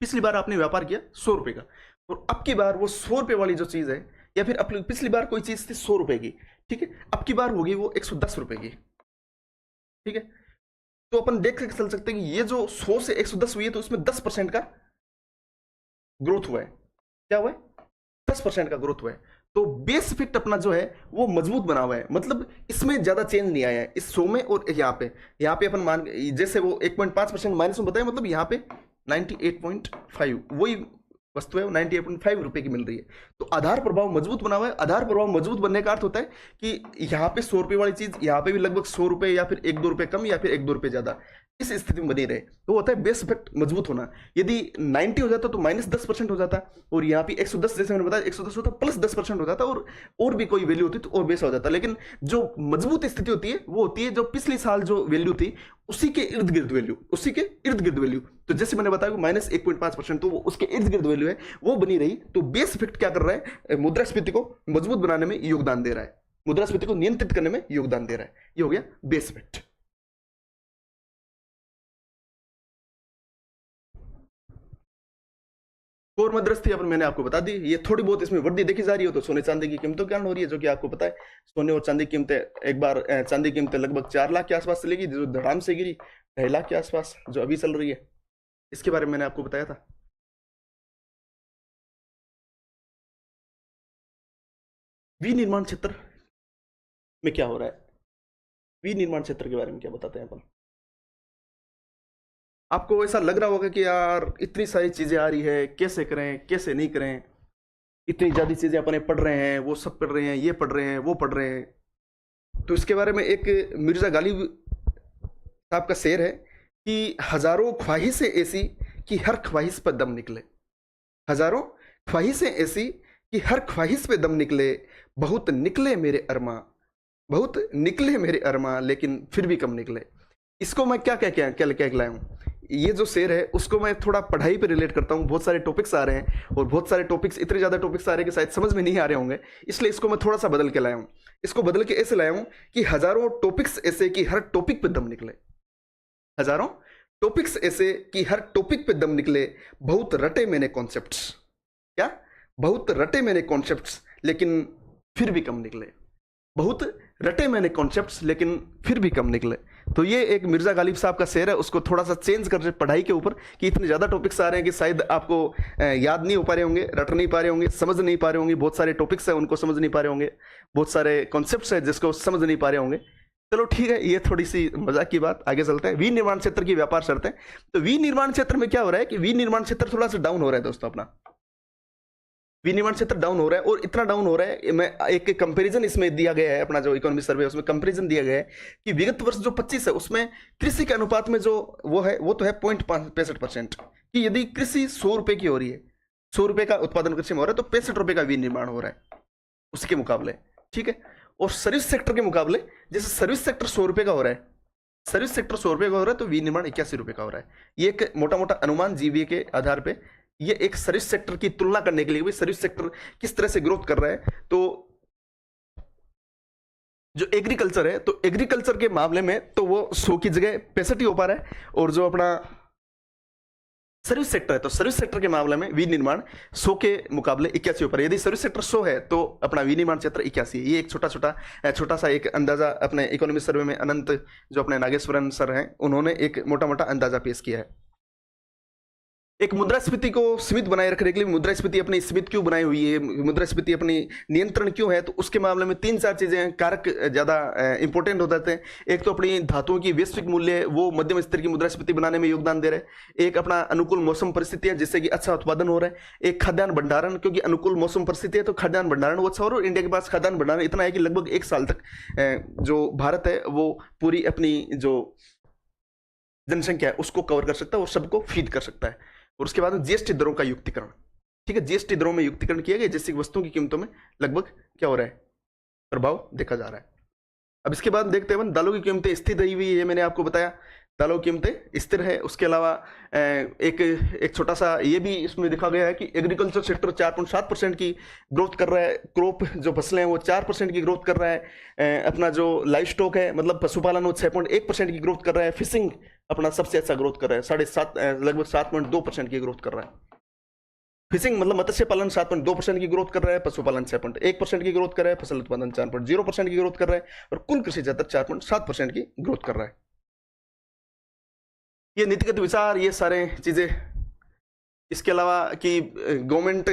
पिछली बार आपने व्यापार किया 100 रुपए का, और अब की बार वो 100 रुपए वाली जो चीज है, या फिर पिछली बार कोई चीज थी 100 रुपए की, ठीक है, अब की बार होगी वो 110 रुपए की। ठीक है, तो अपन देख के चल सकते हैं कि ये जो 100 से 110 हुई है तो उसमें 10% का ग्रोथ हुआ है। क्या हुआ है? 10% का ग्रोथ हुआ है। तो बेस इफेक्ट अपना जो है वो मजबूत बना हुआ है, मतलब इसमें ज्यादा चेंज नहीं आया है इस 100 में। और यहाँ पे अपन मान जैसे वो 1.5% माइनस में बताया, मतलब यहाँ पे 98.5 वही वस्तु है, वो 98.5 रुपए की मिल रही है। तो आधार प्रभाव मजबूत बना हुआ है। आधार प्रभाव मजबूत बनने का अर्थ होता है कि यहाँ पे 100 रुपए वाली चीज यहाँ पे भी लगभग 100 रुपए या फिर 1-2 रुपए कम या फिर 1-2 रुपए ज्यादा इस स्थिति में बनी रहे, तो होता है बेस इफेक्ट मजबूत होना। यदि 90 हो जाता तो -10% हो जाता, और यहाँ पे 110 जैसे मैंने बताया 110 होता प्लस 10% हो जाता, और भी कोई वैल्यू होती तो और बेस हो जाता। लेकिन जो मजबूत स्थिति होती है वो होती है जो पिछले साल जो वैल्यू थी उसी के इर्द गिर्द वैल्यू, उसी के इर्द गिर्द वैल्यू। तो जैसे मैंने बताया -1.5%, तो वो उसके इर्द गिर्द वैल्यू है वो बनी रही। तो बेस इफेक्ट क्या कर रहा है? मुद्रास्फीति को मजबूत बनाने में योगदान दे रहा है, मुद्रास्फीति को नियंत्रित करने में योगदान दे रहा है। ये हो गया बेस इफेक्ट। कोर मुद्रास्फीति अपन मैंने आपको बता दी, ये थोड़ी बहुत इसमें वृद्धि देखी जा रही हो तो सोने चांदी की कीमतों के कारण हो रही है, जो कि आपको पता है सोने और चांदी की कीमतें एक बार चांदी की कीमतें लगभग 4 लाख के आसपास चलेगी, जो धड़ाम से गिरी 2.5 लाख के आसपास जो अभी चल रही है, इसके बारे में मैंने आपको बताया था। विनिर्माण क्षेत्र में क्या हो रहा है? विनिर्माण क्षेत्र के बारे में क्या बताते हैं अपन? आपको ऐसा लग रहा होगा कि यार इतनी सारी चीजें आ रही है, कैसे करें कैसे नहीं करें, इतनी ज्यादा चीजें अपने पढ़ रहे हैं, वो सब पढ़ रहे हैं, ये पढ़ रहे हैं, वो पढ़ रहे हैं। तो इसके बारे में एक मिर्जा गालिब साहब का शेर है कि हजारों ख्वाहिशें ऐसी कि हर ख्वाहिश पर दम निकले। हजारों ख्वाहिशें ऐसी कि हर ख्वाहिश पे दम निकले, बहुत निकले मेरे अरमा, बहुत निकले मेरे अरमा, लेकिन फिर भी कम निकले। इसको मैं क्या क्या क्या क्या क्या लाया हूँ? ये जो शेर है उसको मैं थोड़ा पढ़ाई पे रिलेट करता हूँ। बहुत सारे टॉपिक्स आ रहे हैं और बहुत सारे टॉपिक्स, इतने ज्यादा टॉपिक्स आ रहे हैं कि शायद समझ में नहीं आ रहे होंगे, इसलिए इसको मैं थोड़ा सा बदल के लाया हूँ। इसको बदल के ऐसे लाया हूँ कि हजारों टॉपिक्स ऐसे कि हर टॉपिक पे दम निकले। हजारों टॉपिक्स ऐसे कि हर टॉपिक पे दम निकले, बहुत रटे मैंने कॉन्सेप्ट्स। क्या? बहुत रटे मैंने कॉन्सेप्ट्स लेकिन फिर भी कम निकले। बहुत रटे मैंने कॉन्सेप्ट्स लेकिन फिर भी कम निकले। तो ये एक मिर्जा गालिब साहब का शेर है, उसको थोड़ा सा चेंज कर पढ़ाई के ऊपर कि इतने ज्यादा टॉपिक्स आ रहे हैं कि शायद आपको याद नहीं हो पा रहे होंगे, रट नहीं पा रहे होंगे, समझ नहीं पा रहे होंगे। बहुत सारे टॉपिक्स हैं उनको समझ नहीं पा रहे होंगे, बहुत सारे कॉन्सेप्ट्स हैं जिसको समझ नहीं पा रहे होंगे। चलो ठीक है, ये थोड़ी सी मजाक की बात, आगे चलते हैं। विनिर्माण क्षेत्र की व्यापार शर्तें। तो विनिर्माण क्षेत्र में क्या हो रहा है कि विनिर्माण क्षेत्र थोड़ा सा डाउन हो रहा है दोस्तों। अपना विनिर्माण क्षेत्र डाउन हो रहा है, और इतना डाउन हो रहा है, मैं एक कंपैरिजन इसमें दिया गया है, अपना जो इकोनॉमी सर्वे है उसमें कंपैरिजन दिया गया है कि विगत वर्ष जो 25 है उसमें कृषि के अनुपात में जो वो है वो तो है 0.65%, कि यदि कृषि 100 रुपए की हो रही है, 100 रुपए का उत्पादन कृषि में हो रहा है, तो 65 रुपए का विनिर्माण हो रहा है उसके मुकाबले। ठीक है, और सर्विस सेक्टर के मुकाबले, जैसे सर्विस सेक्टर 100 रुपए का हो रहा है, सर्विस सेक्टर 100 रुपए का हो रहा है, तो विनिर्माण 81 रुपए का हो रहा है। ये एक मोटा मोटा अनुमान जीवीए के आधार पे, ये एक सर्विस सेक्टर की तुलना करने के लिए भाई सर्विस सेक्टर किस तरह से ग्रोथ कर रहा है। तो जो एग्रीकल्चर है, तो एग्रीकल्चर के मामले में तो वो 100 की जगह 65 ही हो पा रहा है, और जो अपना सर्विस सेक्टर है, तो सर्विस सेक्टर के मामले में विनिर्माण 100 के मुकाबले 81 हो पा रहा है। यदि सर्विस सेक्टर 100 है तो अपना विनिर्माण क्षेत्र 81 है। ये एक छोटा सा एक अंदाजा अपने इकोनॉमी सर्वे में अनंत जो अपने नागेश्वरन सर हैं उन्होंने एक मोटा मोटा अंदाजा पेश किया है। एक मुद्रास्फीति को सीमित बनाए रखने के लिए, मुद्रास्फीति अपनी सीमित क्यों बनाई हुई है, मुद्रास्फीति अपनी नियंत्रण क्यों है, तो उसके मामले में 3-4 चीजें कारक ज्यादा इंपॉर्टेंट हो जाते हैं। एक तो अपनी धातुओं की वैश्विक मूल्य, वो मध्यम स्तर की मुद्रास्फीति बनाने में योगदान दे रहे हैं। एक अपना अनुकूल मौसम परिस्थितियां जिससे कि अच्छा उत्पादन हो रहा है। एक खाद्यान्न भंडारण, क्योंकि अनुकूल मौसम परिस्थिति है तो खाद्यान्न भंडारण वो अच्छा हो रहा है, और इंडिया के पास खाद्यान्न भंडारण इतना है कि लगभग 1 साल तक जो भारत है वो पूरी अपनी जो जनसंख्या है उसको कवर कर सकता है और सबको फीड कर सकता है। और उसके बाद में जीएसटी दरों का युक्तिकरण। ठीक है, जीएसटी दरों में युक्तिकरण किया गया जिससे वस्तुओं की कीमतों में लगभग क्या हो रहा है, प्रभाव देखा जा रहा है। अब इसके बाद देखते हैं दालों की कीमतें स्थिर रही हुई है, मैंने आपको बताया दालों की कीमतें स्थिर है। उसके अलावा एक छोटा सा ये भी इसमें देखा गया है कि एग्रीकल्चर सेक्टर 4.7% की ग्रोथ कर रहा है, क्रॉप जो फसलें हैं वो 4% की ग्रोथ कर रहा है। अपना जो लाइव स्टॉक है मतलब पशुपालन वो 6.1% की ग्रोथ कर रहा है। फिशिंग अपना सबसे अच्छा ग्रोथ कर रहा है, लगभग 7.2% की ग्रोथ कर रहा है। फिशिंग मतलब मत्स्य पालन 7.2% की ग्रोथ कर रहा है, पशुपालन 6.1% की ग्रोथ कर रहा है, फसल उत्पादन 4.0% की ग्रोथ कर रहा है और कुल कृषि क्षेत्र 4.7% की ग्रोथ कर रहा है। ये नीतिगत विचार, ये सारे चीजें, इसके अलावा कि गवर्नमेंट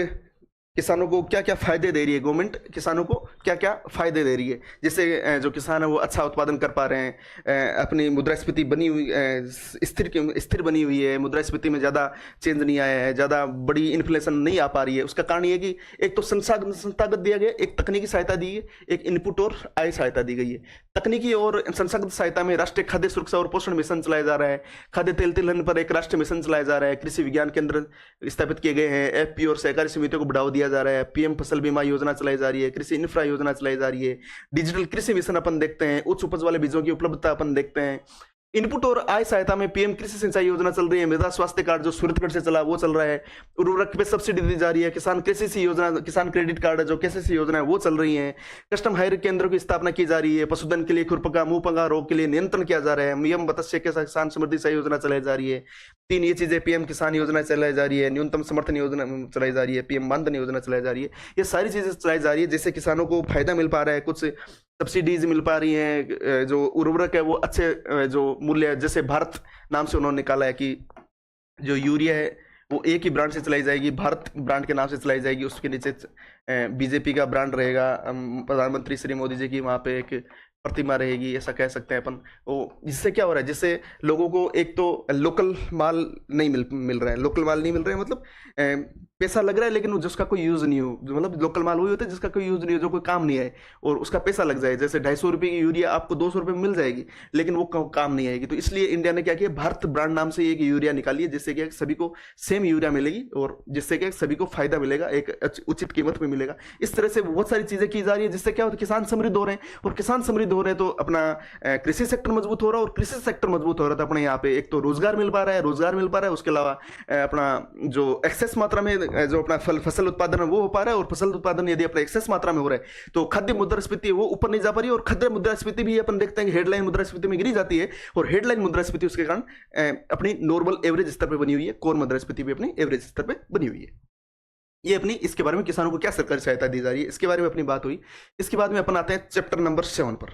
किसानों को क्या क्या फायदे दे रही है, गवर्नमेंट किसानों को क्या क्या फायदे दे रही है, जिससे जो किसान है वो अच्छा उत्पादन कर पा रहे हैं, अपनी मुद्रास्फीति बनी हुई स्थिर बनी हुई है, मुद्रास्फीति में ज़्यादा चेंज नहीं आया है, ज़्यादा बड़ी इन्फ्लेशन नहीं आ पा रही है। उसका कारण ये कि एक तो संस्थागत दिया गया, एक तकनीकी सहायता दी है, एक इनपुट और आय सहायता दी गई है। तकनीकी और संस्थागत सहायता में राष्ट्रीय खाद्य सुरक्षा और पोषण मिशन चलाया जा रहा है, खाद्य तेल तिलहन पर एक राष्ट्रीय मिशन चलाया जा रहा है, कृषि विज्ञान केंद्र स्थापित किए गए हैं, एफपी और सहकारी समितियों को बढ़ावा दिया जा रहा है, पीएम फसल बीमा योजना चलाई जा रही है, कृषि इंफ्रा योजना चलाई जा रही है, डिजिटल कृषि मिशन अपन देखते हैं, उच्च उपज वाले बीजों की उपलब्धता अपन देखते हैं। इनपुट और आय सहायता में पीएम कृषि सिंचाई योजना चल रही है, मृदा स्वास्थ्य कार्ड जो सूरतगढ़ से चला वो चल रहा है, उर्वरक पे सब्सिडी दी जा रही है, किसान कृषि योजना, किसान क्रेडिट कार्ड जो केसीसी योजना है वो चल रही है, कस्टम हायर केंद्रों की स्थापना की जा रही है, पशुधन के लिए खुरपका मुंहपका रोग के लिए नियंत्रण किया जा रहा है, नियम मत्स्य के किसान समृद्धि सहायता योजना चलाई जा रही है। 3 ये चीजें, पीएम किसान योजना चलाई जा रही है, न्यूनतम समर्थन योजना चलाई जा रही है, पीएम मानधन योजना चलाई जा रही है। ये सारी चीजें चलाई जा रही है जिससे किसानों को फायदा मिल पा रहा है, कुछ सब्सिडीज मिल पा रही हैं, जो उर्वरक है वो अच्छे जो मूल्य, जैसे भारत नाम से उन्होंने निकाला है कि जो यूरिया है वो एक ही ब्रांड से चलाई जाएगी, भारत ब्रांड के नाम से चलाई जाएगी, उसके नीचे बीजेपी का ब्रांड रहेगा, प्रधानमंत्री श्री मोदी जी की वहाँ पे एक प्रतिमा रहेगी, ऐसा कह सकते हैं अपन। वो जिससे क्या हो रहा है, जिससे लोगों को एक तो लोकल माल नहीं मिल रहा है, लोकल माल नहीं मिल रहा है मतलब पैसा लग रहा है लेकिन जिसका कोई यूज नहीं हो, मतलब लोकल माल वही होता है जिसका कोई यूज नहीं हो, जो कोई काम नहीं है और उसका पैसा लग जाए। जैसे 250 रुपये की यूरिया आपको 200 रुपये में मिल जाएगी लेकिन वो काम नहीं आएगी। तो इसलिए इंडिया ने क्या किया, भारत ब्रांड नाम से एक यूरिया निकाली है, जिससे क्या सभी को सेम यूरिया मिलेगी और जिससे क्या सभी को फायदा मिलेगा, एक उचित कीमत में मिलेगा। इस तरह से बहुत सारी चीजें की जा रही है जिससे क्या होता है, किसान समृद्ध हो रहे हैं और किसान समृद्ध हो रहे हैं तो अपना कृषि सेक्टर मजबूत हो रहा है और कृषि सेक्टर मजबूत हो रहा है तो अपने यहाँ पे एक तो रोजगार मिल पा रहा है, उसके अलावा अपना जो एक्सेस मात्रा में जो अपना फसल उत्पादन है वो हो पा रहा है और फसल उत्पादन यदि अपना एक्सेस मात्रा में हो रहा है तो खाद्य मुद्रास्फीति वो ऊपर नहीं जा पा रही है और खाद्य मुद्रास्फीति भी अपन देखते हैं कि हेडलाइन मुद्रास्फीति में गिरी जाती है और हेडलाइन मुद्रास्फीति उसके कारण अपनी नॉर्मल एवरेज स्तर पर बनी हुई है, कोर मुद्रास्फीति भी अपनी एवरेज स्तर पर बनी हुई है। ये अपनी इसके बारे में किसानों को क्या सरकारी सहायता दी जा रही है इसके बारे में अपनी बात हुई। इसके बाद में अपन आते हैं चैप्टर नंबर 7 पर।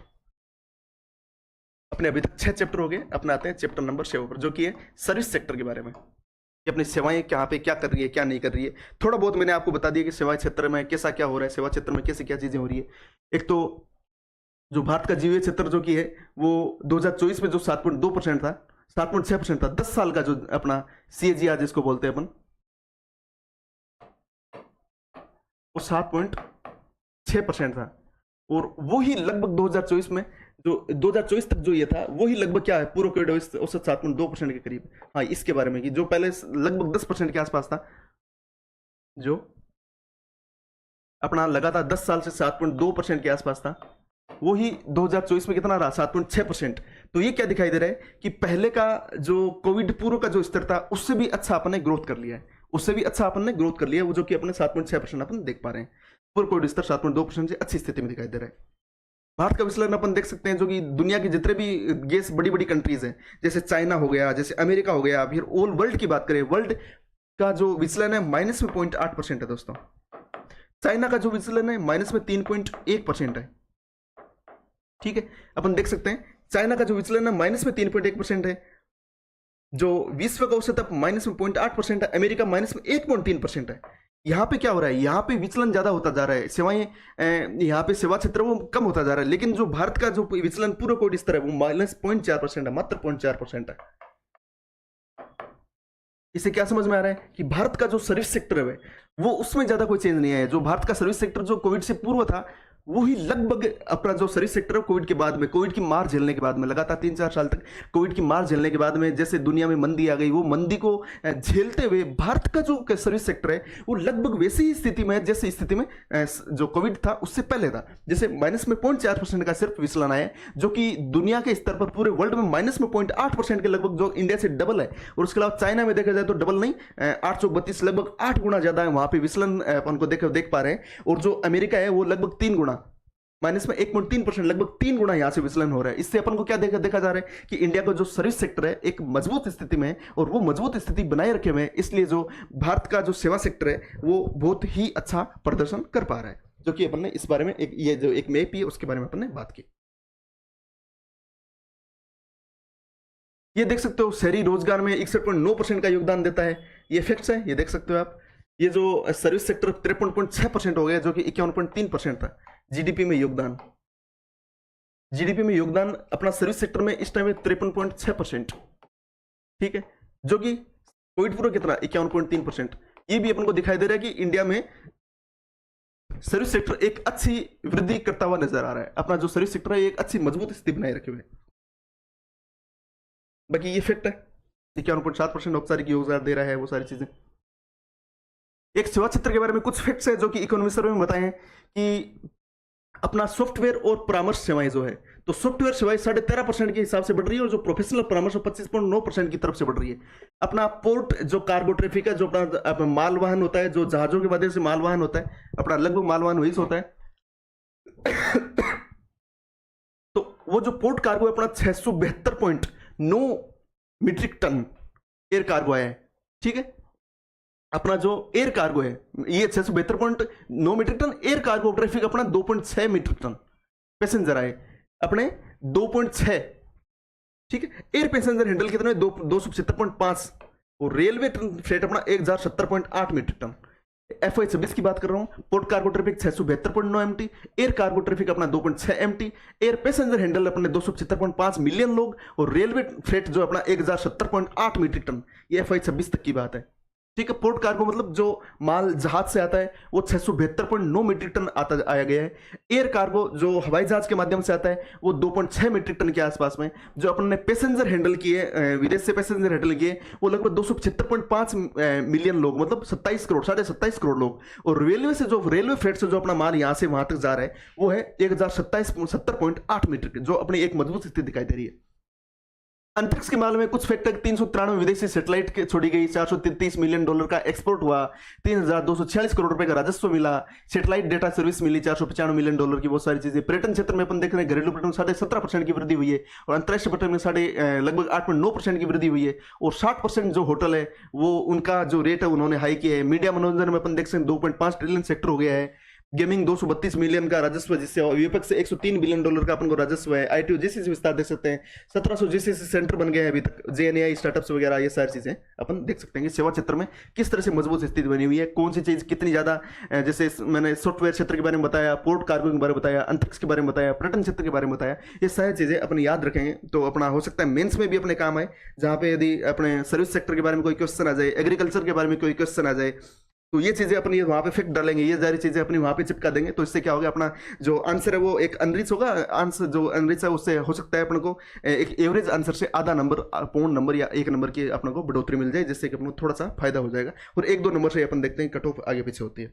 अपने अभी तक 6 चैप्टर हो गए, अपने आते हैं चैप्टर नंबर 7 पर जो कि है सर्विस सेक्टर के बारे में कि अपनी सेवाएं कहाँ पे क्या कर रही है क्या नहीं कर रही है। थोड़ा बहुत मैंने आपको बता दिया कि सेवा क्षेत्र में कैसा क्या हो रहा है, सेवा क्षेत्र में कैसे क्या चीजें हो रही है। एक तो जो भारत का जीवीय क्षेत्र जो कि है वो 2024 में जो 7.2% था, 7.6% था, 10 साल का जो अपना CAGR जिसको बोलते हैं अपन, वो 7.6% था और वो ही लगभग 2024 में जो 2024 तक जो ये था वही लगभग क्या है पूर्व कोविड औसत 7.2% के करीब। हाँ, इसके बारे में कि जो पहले लगभग 10% के आसपास था, जो अपना लगातार 10 साल से 7.2% के आसपास था, वो ही 2024 में कितना रहा 7.6%। तो ये क्या दिखाई दे रहा है कि पहले का जो कोविड पूर्व का जो स्तर था उससे भी अच्छा अपन ने ग्रोथ कर लिया है, उससे भी अच्छा अपन ने ग्रोथ कर लिया है, वो जो कि अपने 7.6% अपन देख पा रहे हैं। पूर्व कोविड स्तर 7.2% से अच्छी स्थिति में दिखाई दे रहा है। भारत का विचलन अपन देख सकते हैं जो कि दुनिया के जितने भी गैस बड़ी बड़ी कंट्रीज हैं, जैसे चाइना हो गया, जैसे अमेरिका हो गया, फिर ऑल वर्ल्ड की बात करें, वर्ल्ड का जो विचलन है माइनस में 0.8% है दोस्तों। चाइना का जो विचलन है माइनस में 3.1% है। ठीक है, अपन देख सकते हैं चाइना का जो विचलन है माइनस में 3.1% है, जो विश्व का औसत अब माइनस में 0.8% है, अमेरिका माइनस में 1.3% है। यहाँ पे क्या हो रहा है, यहाँ पे विचलन ज्यादा होता जा रहा है, सेवाएं यहाँ पे सेवा क्षेत्र वो कम होता जा रहा है, लेकिन जो भारत का जो विचलन पूरा कोविड स्तर है वो माइनस 0.4% है, मात्र 0.4% है। इसे क्या समझ में आ रहा है कि भारत का जो सर्विस सेक्टर है वो उसमें ज्यादा कोई चेंज नहीं है। जो भारत का सर्विस सेक्टर जो कोविड से पूर्व था वो ही लगभग अपना जो सर्विस सेक्टर है कोविड के बाद में, कोविड की मार झेलने के बाद में, लगातार 3-4 साल तक कोविड की मार झेलने के बाद में जैसे दुनिया में मंदी आ गई, वो मंदी को झेलते हुए भारत का जो सर्विस सेक्टर है वो लगभग वैसी ही स्थिति में है जैसे स्थिति में जो कोविड था उससे पहले था। जैसे माइनस में 0.4% का सिर्फ विचलन आया, जो कि दुनिया के स्तर पर पूरे वर्ल्ड में माइनस में 0.8% के लगभग, जो इंडिया से डबल है। और उसके अलावा चाइना में देखा जाए तो डबल नहीं, 832 लगभग 8 गुना ज्यादा है वहां पे विचलन अपन को देख पा रहे हैं। और जो अमेरिका है वो लगभग 3 गुना, माइनस में 1.3%, लगभग 3 गुना यहाँ से विचलन हो रहा है। इससे अपन को क्या देखा जा रहा है कि इंडिया का जो सर्विस सेक्टर है एक मजबूत स्थिति में है, और वो मजबूत स्थिति बनाए रखे हुए है, इसलिए जो भारत का जो सेवा सेक्टर है वो बहुत ही अच्छा प्रदर्शन कर पा रहा है। जो कि अपन ने इस बारे में ये जो एक मैप है उसके बारे में अपन ने बात की। ये देख सकते हो शहरी रोजगार में 61.9% का योगदान देता है, ये फैक्ट्स है, ये देख सकते हो आप। ये जो सर्विस सेक्टर 53.6% हो गया, जो कि 51.3% था। जीडीपी में योगदान अपना सर्विस सेक्टर में इस टाइम में 53.6%, ठीक है, जो कि कोविड पूर्व कितना 51.3%। ये भी अपन को दिखाई दे रहा है कि इंडिया में सर्विस सेक्टर एक अच्छी वृद्धि करता हुआ नजर आ रहा है। अपना जो सर्विस सेक्टर है एक अच्छी मजबूत स्थिति बनाए रखे हुए। बाकी ये फैक्ट है 51.7% औपचारिक योगदान दे रहा है, वो सारी चीजें। एक सेवा क्षेत्र के बारे में कुछ फैक्ट्स है जो कि इकोनॉमी सर्वे में बताए हैं कि अपना सॉफ्टवेयर और परामर्श सेवाएं जो है, तो सॉफ्टवेयर सेवाएं 13.5% के हिसाब से बढ़ रही है, और जो प्रोफेशनल परामर्श 25.9% की तरफ से बढ़ रही है। अपना पोर्ट जो कार्गो ट्रैफिक है, जो अपना माल वाहन होता है, जो जहाजों के माध्यम से माल वाहन होता है, अपना लगभग माल वाहन वही होता है। तो वो जो पोर्ट कार्गो है अपना 672.9 मीट्रिक टन एयर कार्गो है, ठीक है। अपना जो एयर कार्गो है ये 672.9 metric ton, air cargo traffic अपना 2.6 मीट्रिक टन पैसेंजर आए अपने 2.6, ठीक है। एयर पैसेंजर हैंडल कितने 275.5, और रेलवे फ्रेट अपना 1070.8 मीट्रिक टन। FY 26 की बात कर रहा हूं। Port cargo traffic 672.9 MT, air cargo traffic अपना 2.6 MT, एयर पैसेंजर हैंडल अपने 275.5 मिलियन लोग, और रेलवे फ्रेट जो अपना 1070.8 मीट्रिक टन। ये FY 26 तक की बात है, ठीक है। पोर्ट कार्गो मतलब जो माल जहाज से आता है वो 672.9 मीट्रिक टन आया गया है। एयर कार्गो जो हवाई जहाज के माध्यम से आता है वो 2.6 मीट्रिक टन के आसपास में। जो अपन ने पैसेंजर हैंडल किए, विदेश से पैसेंजर हैंडल किए, वो लगभग 275.5 मिलियन लोग, मतलब 27 करोड़, 27.5 करोड़ लोग। और रेलवे से जो रेलवे फ्रेट से जो अपना माल यहाँ से वहां तक जा रहा है वो है 1070.8 मीट्रिक, जो अपनी एक मजबूत स्थिति दिखाई दे रही है। अंतरिक्ष के मामले में कुछ फैक्टर 393 विदेशी सैटेलाइट छोड़ी गई, $433 मिलियन का एक्सपोर्ट हुआ, 3,246 करोड़ रुपए का राजस्व मिला, सैटेलाइट डेटा सर्विस मिली $495 मिलियन की, बहुत सारी चीजें। पर्यटन क्षेत्र में अपन देख रहे हैं घरेलू पर्यटन 17.5% की वृद्धि हुई है, और अंतर्राष्ट्रीय पर्यटन में लगभग 8.9% की वृद्धि हुई है, और 60% जो होटल है वो उनका जो रेट है उन्होंने हाई किया है। मीडिया मनोरंजन में अपन देख सकते हैं 2.5 ट्रिलियन सेक्टर हो गया है। गेमिंग 232 मिलियन का राजस्व, जिससे विपक्ष से $103 बिलियन का अपन को राजस्व है। ITO जीसीसी विस्तार देख सकते हैं, 1700 जीसीसी सेंटर बन गए हैं अभी तक, JNAI स्टार्टअप्स वगैरह, ये सारी चीजें अपन देख सकते हैं कि सेवा क्षेत्र में किस तरह से मजबूत स्थिति बनी हुई है, कौन सी चीज कितनी ज्यादा। जैसे मैंने सॉफ्टवेयर क्षेत्र के बारे में बताया, पोर्ट कार्गो के बारे में बताया, अंतरिक्ष के बारे में बताया, पर्यटन क्षेत्र के बारे में बताया, ये सारी चीजें अपन याद रखेंगे तो अपना हो सकता है मेंस में भी अपने काम आए। जहां पे यदि अपने सर्विस सेक्टर के बारे में कोई क्वेश्चन आ जाए, एग्रीकल्चर के बारे में कोई क्वेश्चन आ जाए, तो ये चीजें अपनी वहां पे फिक्स डालेंगे, ये सारी चीजें अपनी वहां पे चिपका देंगे। तो इससे क्या होगा, अपना जो आंसर है वो एक अनरिच होगा, आंसर जो अनरिच है उससे हो सकता है अपन को एक एवरेज आंसर से आधा नंबर, पौन नंबर या 1 नंबर की अपन को बढ़ोतरी मिल जाए, जिससे कि अपन को थोड़ा सा फायदा हो जाएगा। और 1-2 नंबर से अपन देखते हैं कट ऑफ आगे पीछे होती है।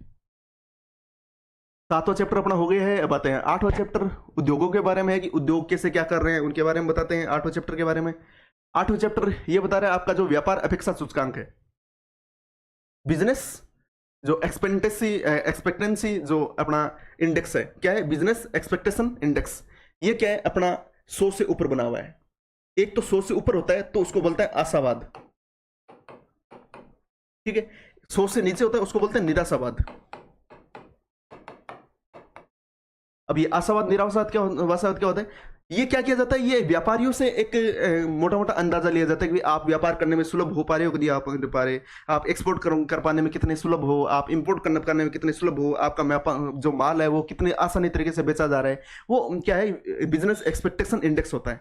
7वां चैप्टर अपना हो गया है। अब आते हैं 8वां चैप्टर उद्योगों के बारे में है, कि उद्योग कैसे क्या कर रहे हैं उनके बारे में बताते हैं 8वां चैप्टर के बारे में। 8वां चैप्टर ये बता रहा है आपका जो व्यापार अपेक्षा सूचकांक है, बिजनेस जो एक्सपेक्टेंसी जो अपना इंडेक्स है, क्या है, बिजनेस एक्सपेक्टेशन इंडेक्स। ये क्या है, अपना 100 से ऊपर बना हुआ है। एक तो 100 से ऊपर होता है तो उसको बोलते हैं आशावाद, ठीक है। 100 से नीचे होता है उसको बोलते हैं निराशावाद। अब ये आशावाद निराशावाद क्या होता है, ये क्या किया जाता है, ये व्यापारियों से एक मोटा मोटा अंदाजा लिया जाता है कि आप व्यापार करने में सुलभ हो पा रहे हो कि नहीं आप कर पा रहे, आप एक्सपोर्ट कर पाने में कितने सुलभ हो, आप इंपोर्ट करने में कितने सुलभ हो, आपका जो माल है वो कितने आसानी तरीके से बेचा जा रहा है, वो क्या है, बिजनेस एक्सपेक्टेशन इंडेक्स होता है,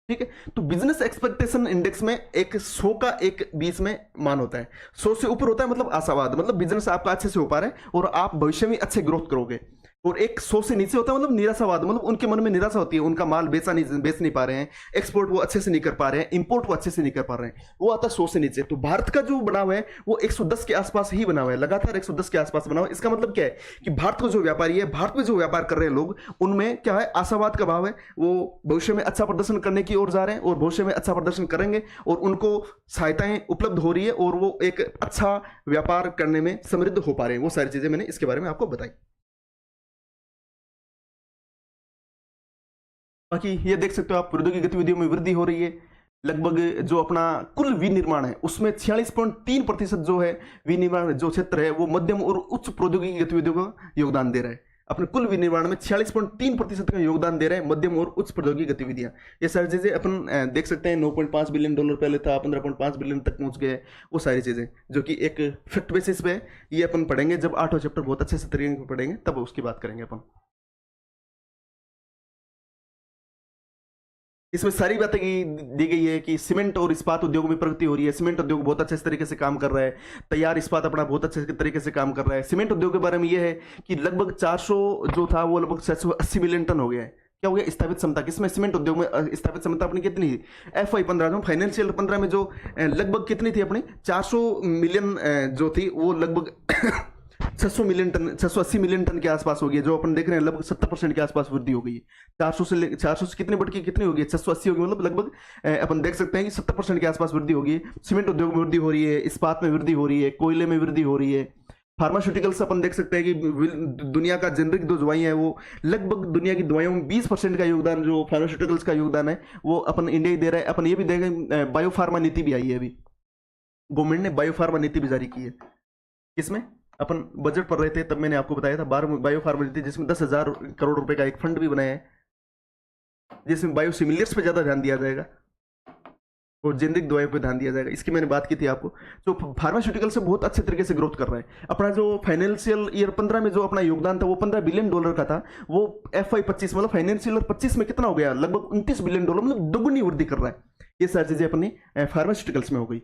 ठीक है। तो बिजनेस एक्सपेक्टेशन इंडेक्स में एक 100 का एक बीच में मान होता है। 100 से ऊपर होता है मतलब आशावाद, मतलब बिजनेस आपका अच्छे से हो पा रहा है और आप भविष्य में अच्छे ग्रोथ करोगे। और एक 100 से नीचे होता है मतलब निराशावाद, मतलब उनके मन में निराशा होती है, उनका माल बेच नहीं पा रहे हैं, एक्सपोर्ट वो अच्छे से नहीं कर पा रहे हैं, इंपोर्ट वो अच्छे से नहीं कर पा रहे हैं, वो आता है 100 से नीचे। तो भारत का जो बना हुआ है वो 110 के आसपास ही बना हुआ है, लगातार 110 के आसपास बना हुआ है। इसका मतलब क्या है कि भारत को जो व्यापारी है, भारत में जो व्यापार कर रहे हैं लोग, उनमें क्या है, आशावाद का भाव है, वो भविष्य में अच्छा प्रदर्शन करने की ओर जा रहे हैं और भविष्य में अच्छा प्रदर्शन करेंगे और उनको सहायताएं उपलब्ध हो रही है और वो एक अच्छा व्यापार करने में समृद्ध हो पा रहे हैं। वो सारी चीजें मैंने इसके बारे में आपको बताई। बाकी ये देख सकते हो आप, प्रौद्योगिकी गतिविधियों में वृद्धि हो रही है। लगभग जो अपना कुल विनिर्माण है उसमें 46.3% जो है विनिर्माण जो क्षेत्र है वो मध्यम और उच्च प्रौद्योगिकी गतिविधियों का योगदान दे रहा है। अपने कुल विनिर्माण में 46.3% का योगदान दे रहे हैं मध्यम और उच्च प्रौद्योगिकी गतिविधियां। ये सारी चीजें अपन देख सकते हैं। $9.5 बिलियन पहले था, 15.5 बिलियन तक पहुंच गए। वो सारी चीजें जो कि एक फैक्ट बेसिस पे है, ये अपन पढ़ेंगे जब 8वां चैप्टर बहुत अच्छे से तरीके से पढ़ेंगे तब उसकी बात करेंगे अपन। इसमें सारी बातें दी गई है कि सीमेंट और इस्पात उद्योग में प्रगति हो रही है। सीमेंट उद्योग बहुत अच्छे तरीके से काम कर रहा है। तैयार इस्पात अपना बहुत अच्छे तरीके से काम कर रहा है। सीमेंट उद्योग के बारे में यह है कि लगभग 400 जो था वो लगभग 680 मिलियन टन हो गया है। क्या हो गया? स्थापित क्षमता। किसमें? सीमेंट उद्योग में स्थापित क्षमता अपनी कितनी थी? FY15 में, फाइनेंशियल 15 में जो लगभग कितनी थी अपनी? 400 मिलियन जो थी वो लगभग 600 मिलियन टन, 680 मिलियन टन के आसपास हो गई है। जो अपन देख रहे हैं लगभग 70% के आसपास वृद्धि हो गई है। 400 से कितनी बढ़ के कितनी हो गई? 680 हो गई। मतलब लगभग अपन देख सकते हैं कि 70% के आसपास वृद्धि हो गई है। सीमेंट उद्योग में वृद्धि हो रही है, इस्पात में वृद्धि हो रही है, कोयले में वृद्धि हो रही है। फार्मास्यूटिकल्स अपन देख सकते हैं कि दुनिया का जेनरिक जो दवाई है वो लगभग दुनिया की दवाइयों में 20% का योगदान जो फार्मास्यूटिकल्स का योगदान है वो अपन इंडिया ही दे रहा है। अपन ये भी देखें, बायोफार्मा नीति भी आई है अभी, गवर्नमेंट ने बायोफार्मा नीति भी जारी की है। किसमें? अपन बजट पढ़ रहे थे तब मैंने आपको बताया था बायोफार्मा नीति, जिसमें 10,000 करोड़ रुपए का एक फंड भी बनाया है, जिसमें बायोसिमिलर्स पे ज्यादा ध्यान दिया जाएगा और जेनरिक दवाइयों पे ध्यान दिया जाएगा। इसकी मैंने बात की थी आपको। जो फार्मास्यूटिकल से बहुत अच्छे तरीके से ग्रोथ कर रहा है। अपना जो फाइनेंशियल ईयर 15 में जो अपना योगदान था वो $15 बिलियन का था। वो FY25 मतलब फाइनेंशियल ईयर 25 में कितना हो गया? लगभग $29 बिलियन, मतलब दोगुनी वृद्धि कर रहा है। ये सारी चीजें अपनी फार्मास्यूटिकल्स में हो गई।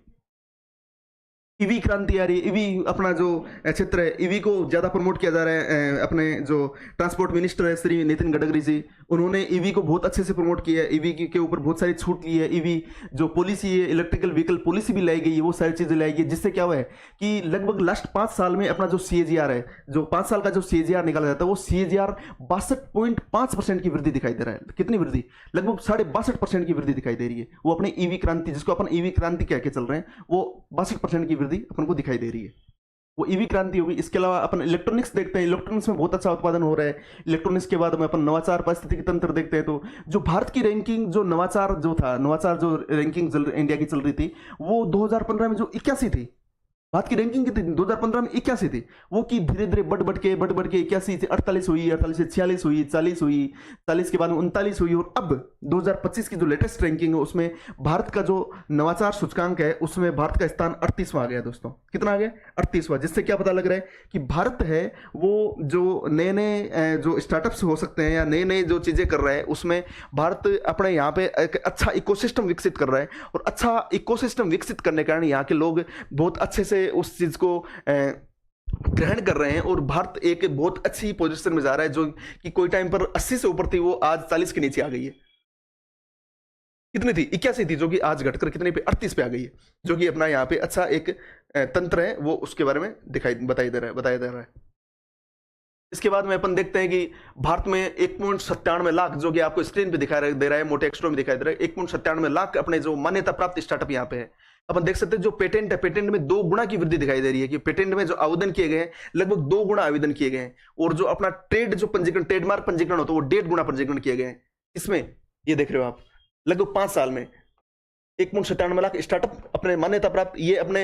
ईवी क्रांति आ रही है। ईवी अपना जो क्षेत्र है, ईवी को ज्यादा प्रमोट किया जा रहा है। अपने जो ट्रांसपोर्ट मिनिस्टर है श्री नितिन गडकरी जी, उन्होंने ईवी को बहुत अच्छे से प्रमोट किया है। ईवी के ऊपर बहुत सारी छूट ली है। ईवी जो पॉलिसी है, इलेक्ट्रिकल व्हीकल पॉलिसी भी लाई गई है, वो सारी चीजें लाई गई, जिससे क्या हुआ है कि लगभग लास्ट 5 साल में अपना जो CAGR है, जो 5 साल का जो CAGR निकाला जाता है वो CAGR 62.5% की वृद्धि दिखाई दे रहा है। कितनी वृद्धि? लगभग 62.5% की वृद्धि दिखाई दे रही है। वो अपने ईवी क्रांति, जिसको अपन ईवी क्रांति कह के चल रहे हैं, वो 62% की वृद्धि अपन को दिखाई दे रही है। वो ईवी क्रांति होगी। इसके अलावा अपन इलेक्ट्रॉनिक्स देखते हैं, इलेक्ट्रॉनिक्स में बहुत अच्छा उत्पादन हो रहा है। इलेक्ट्रॉनिक्स के बाद में अपन नवाचार पारिस्थितिकी तंत्र देखते हैं, तो जो भारत की रैंकिंग जो नवाचार जो रैंकिंग इंडिया की चल रही थी वो 2015 में जो 81 थी। भारत की रैंकिंग कितनी? 2015 में 81 थी। वो की धीरे धीरे बढ़ के 81 से 48 हुई, 48 से 46 हुई, 40 हुई, 40 के बाद में 39 हुई, और अब 2025 की जो लेटेस्ट रैंकिंग है उसमें भारत का जो नवाचार सूचकांक है उसमें भारत का स्थान 38वां आ गया दोस्तों। कितना आ गया? 38वां। जिससे क्या पता लग रहा है कि भारत है वो जो नए नए जो स्टार्टअप्स हो सकते हैं या नए नए जो चीजें कर रहा है उसमें भारत अपने यहाँ पे एक अच्छा इकोसिस्टम विकसित कर रहा है। और अच्छा इकोसिस्टम विकसित करने के कारण यहाँ के लोग बहुत अच्छे से उस चीज को ग्रहण कर रहे हैं और भारत एक बहुत अच्छी पोजीशन में जा रहा है, जो कि कोई टाइम पर 80 से ऊपर थी वो आज 40 के नीचे आ गई है। कितनी थी? 81 थी, जो कि आज घटकर कितने पे? 38 पे आ गई है। जो कि अपना यहाँ पे अच्छा एक तंत्र है, वो उसके बारे में बताया दे रहा है। इसके बाद में अपन देखते हैं कि भारत में 1.97 लाख, जो कि आपको स्क्रीन पे दिखाई दे रहा है, मोटे अक्षरों में दिखाई दे रहा है, 1.97 लाख अपने जो मान्यता प्राप्त स्टार्टअप यहाँ पे है। अपन देख सकते हैं जो पेटेंट है, पेटेंट में 2 गुना की वृद्धि दिखाई दे रही है कि पेटेंट में जो आवेदन किए गए हैं लगभग 2 गुना आवेदन किए गए हैं। और जो अपना ट्रेडमार्क पंजीकरण होता है वो 1.5 गुना पंजीकरण किए गए हैं। इसमें ये देख रहे हो आप, लगभग 5 साल में 1.97 लाख स्टार्टअप अपने मान्यता प्राप्त। ये अपने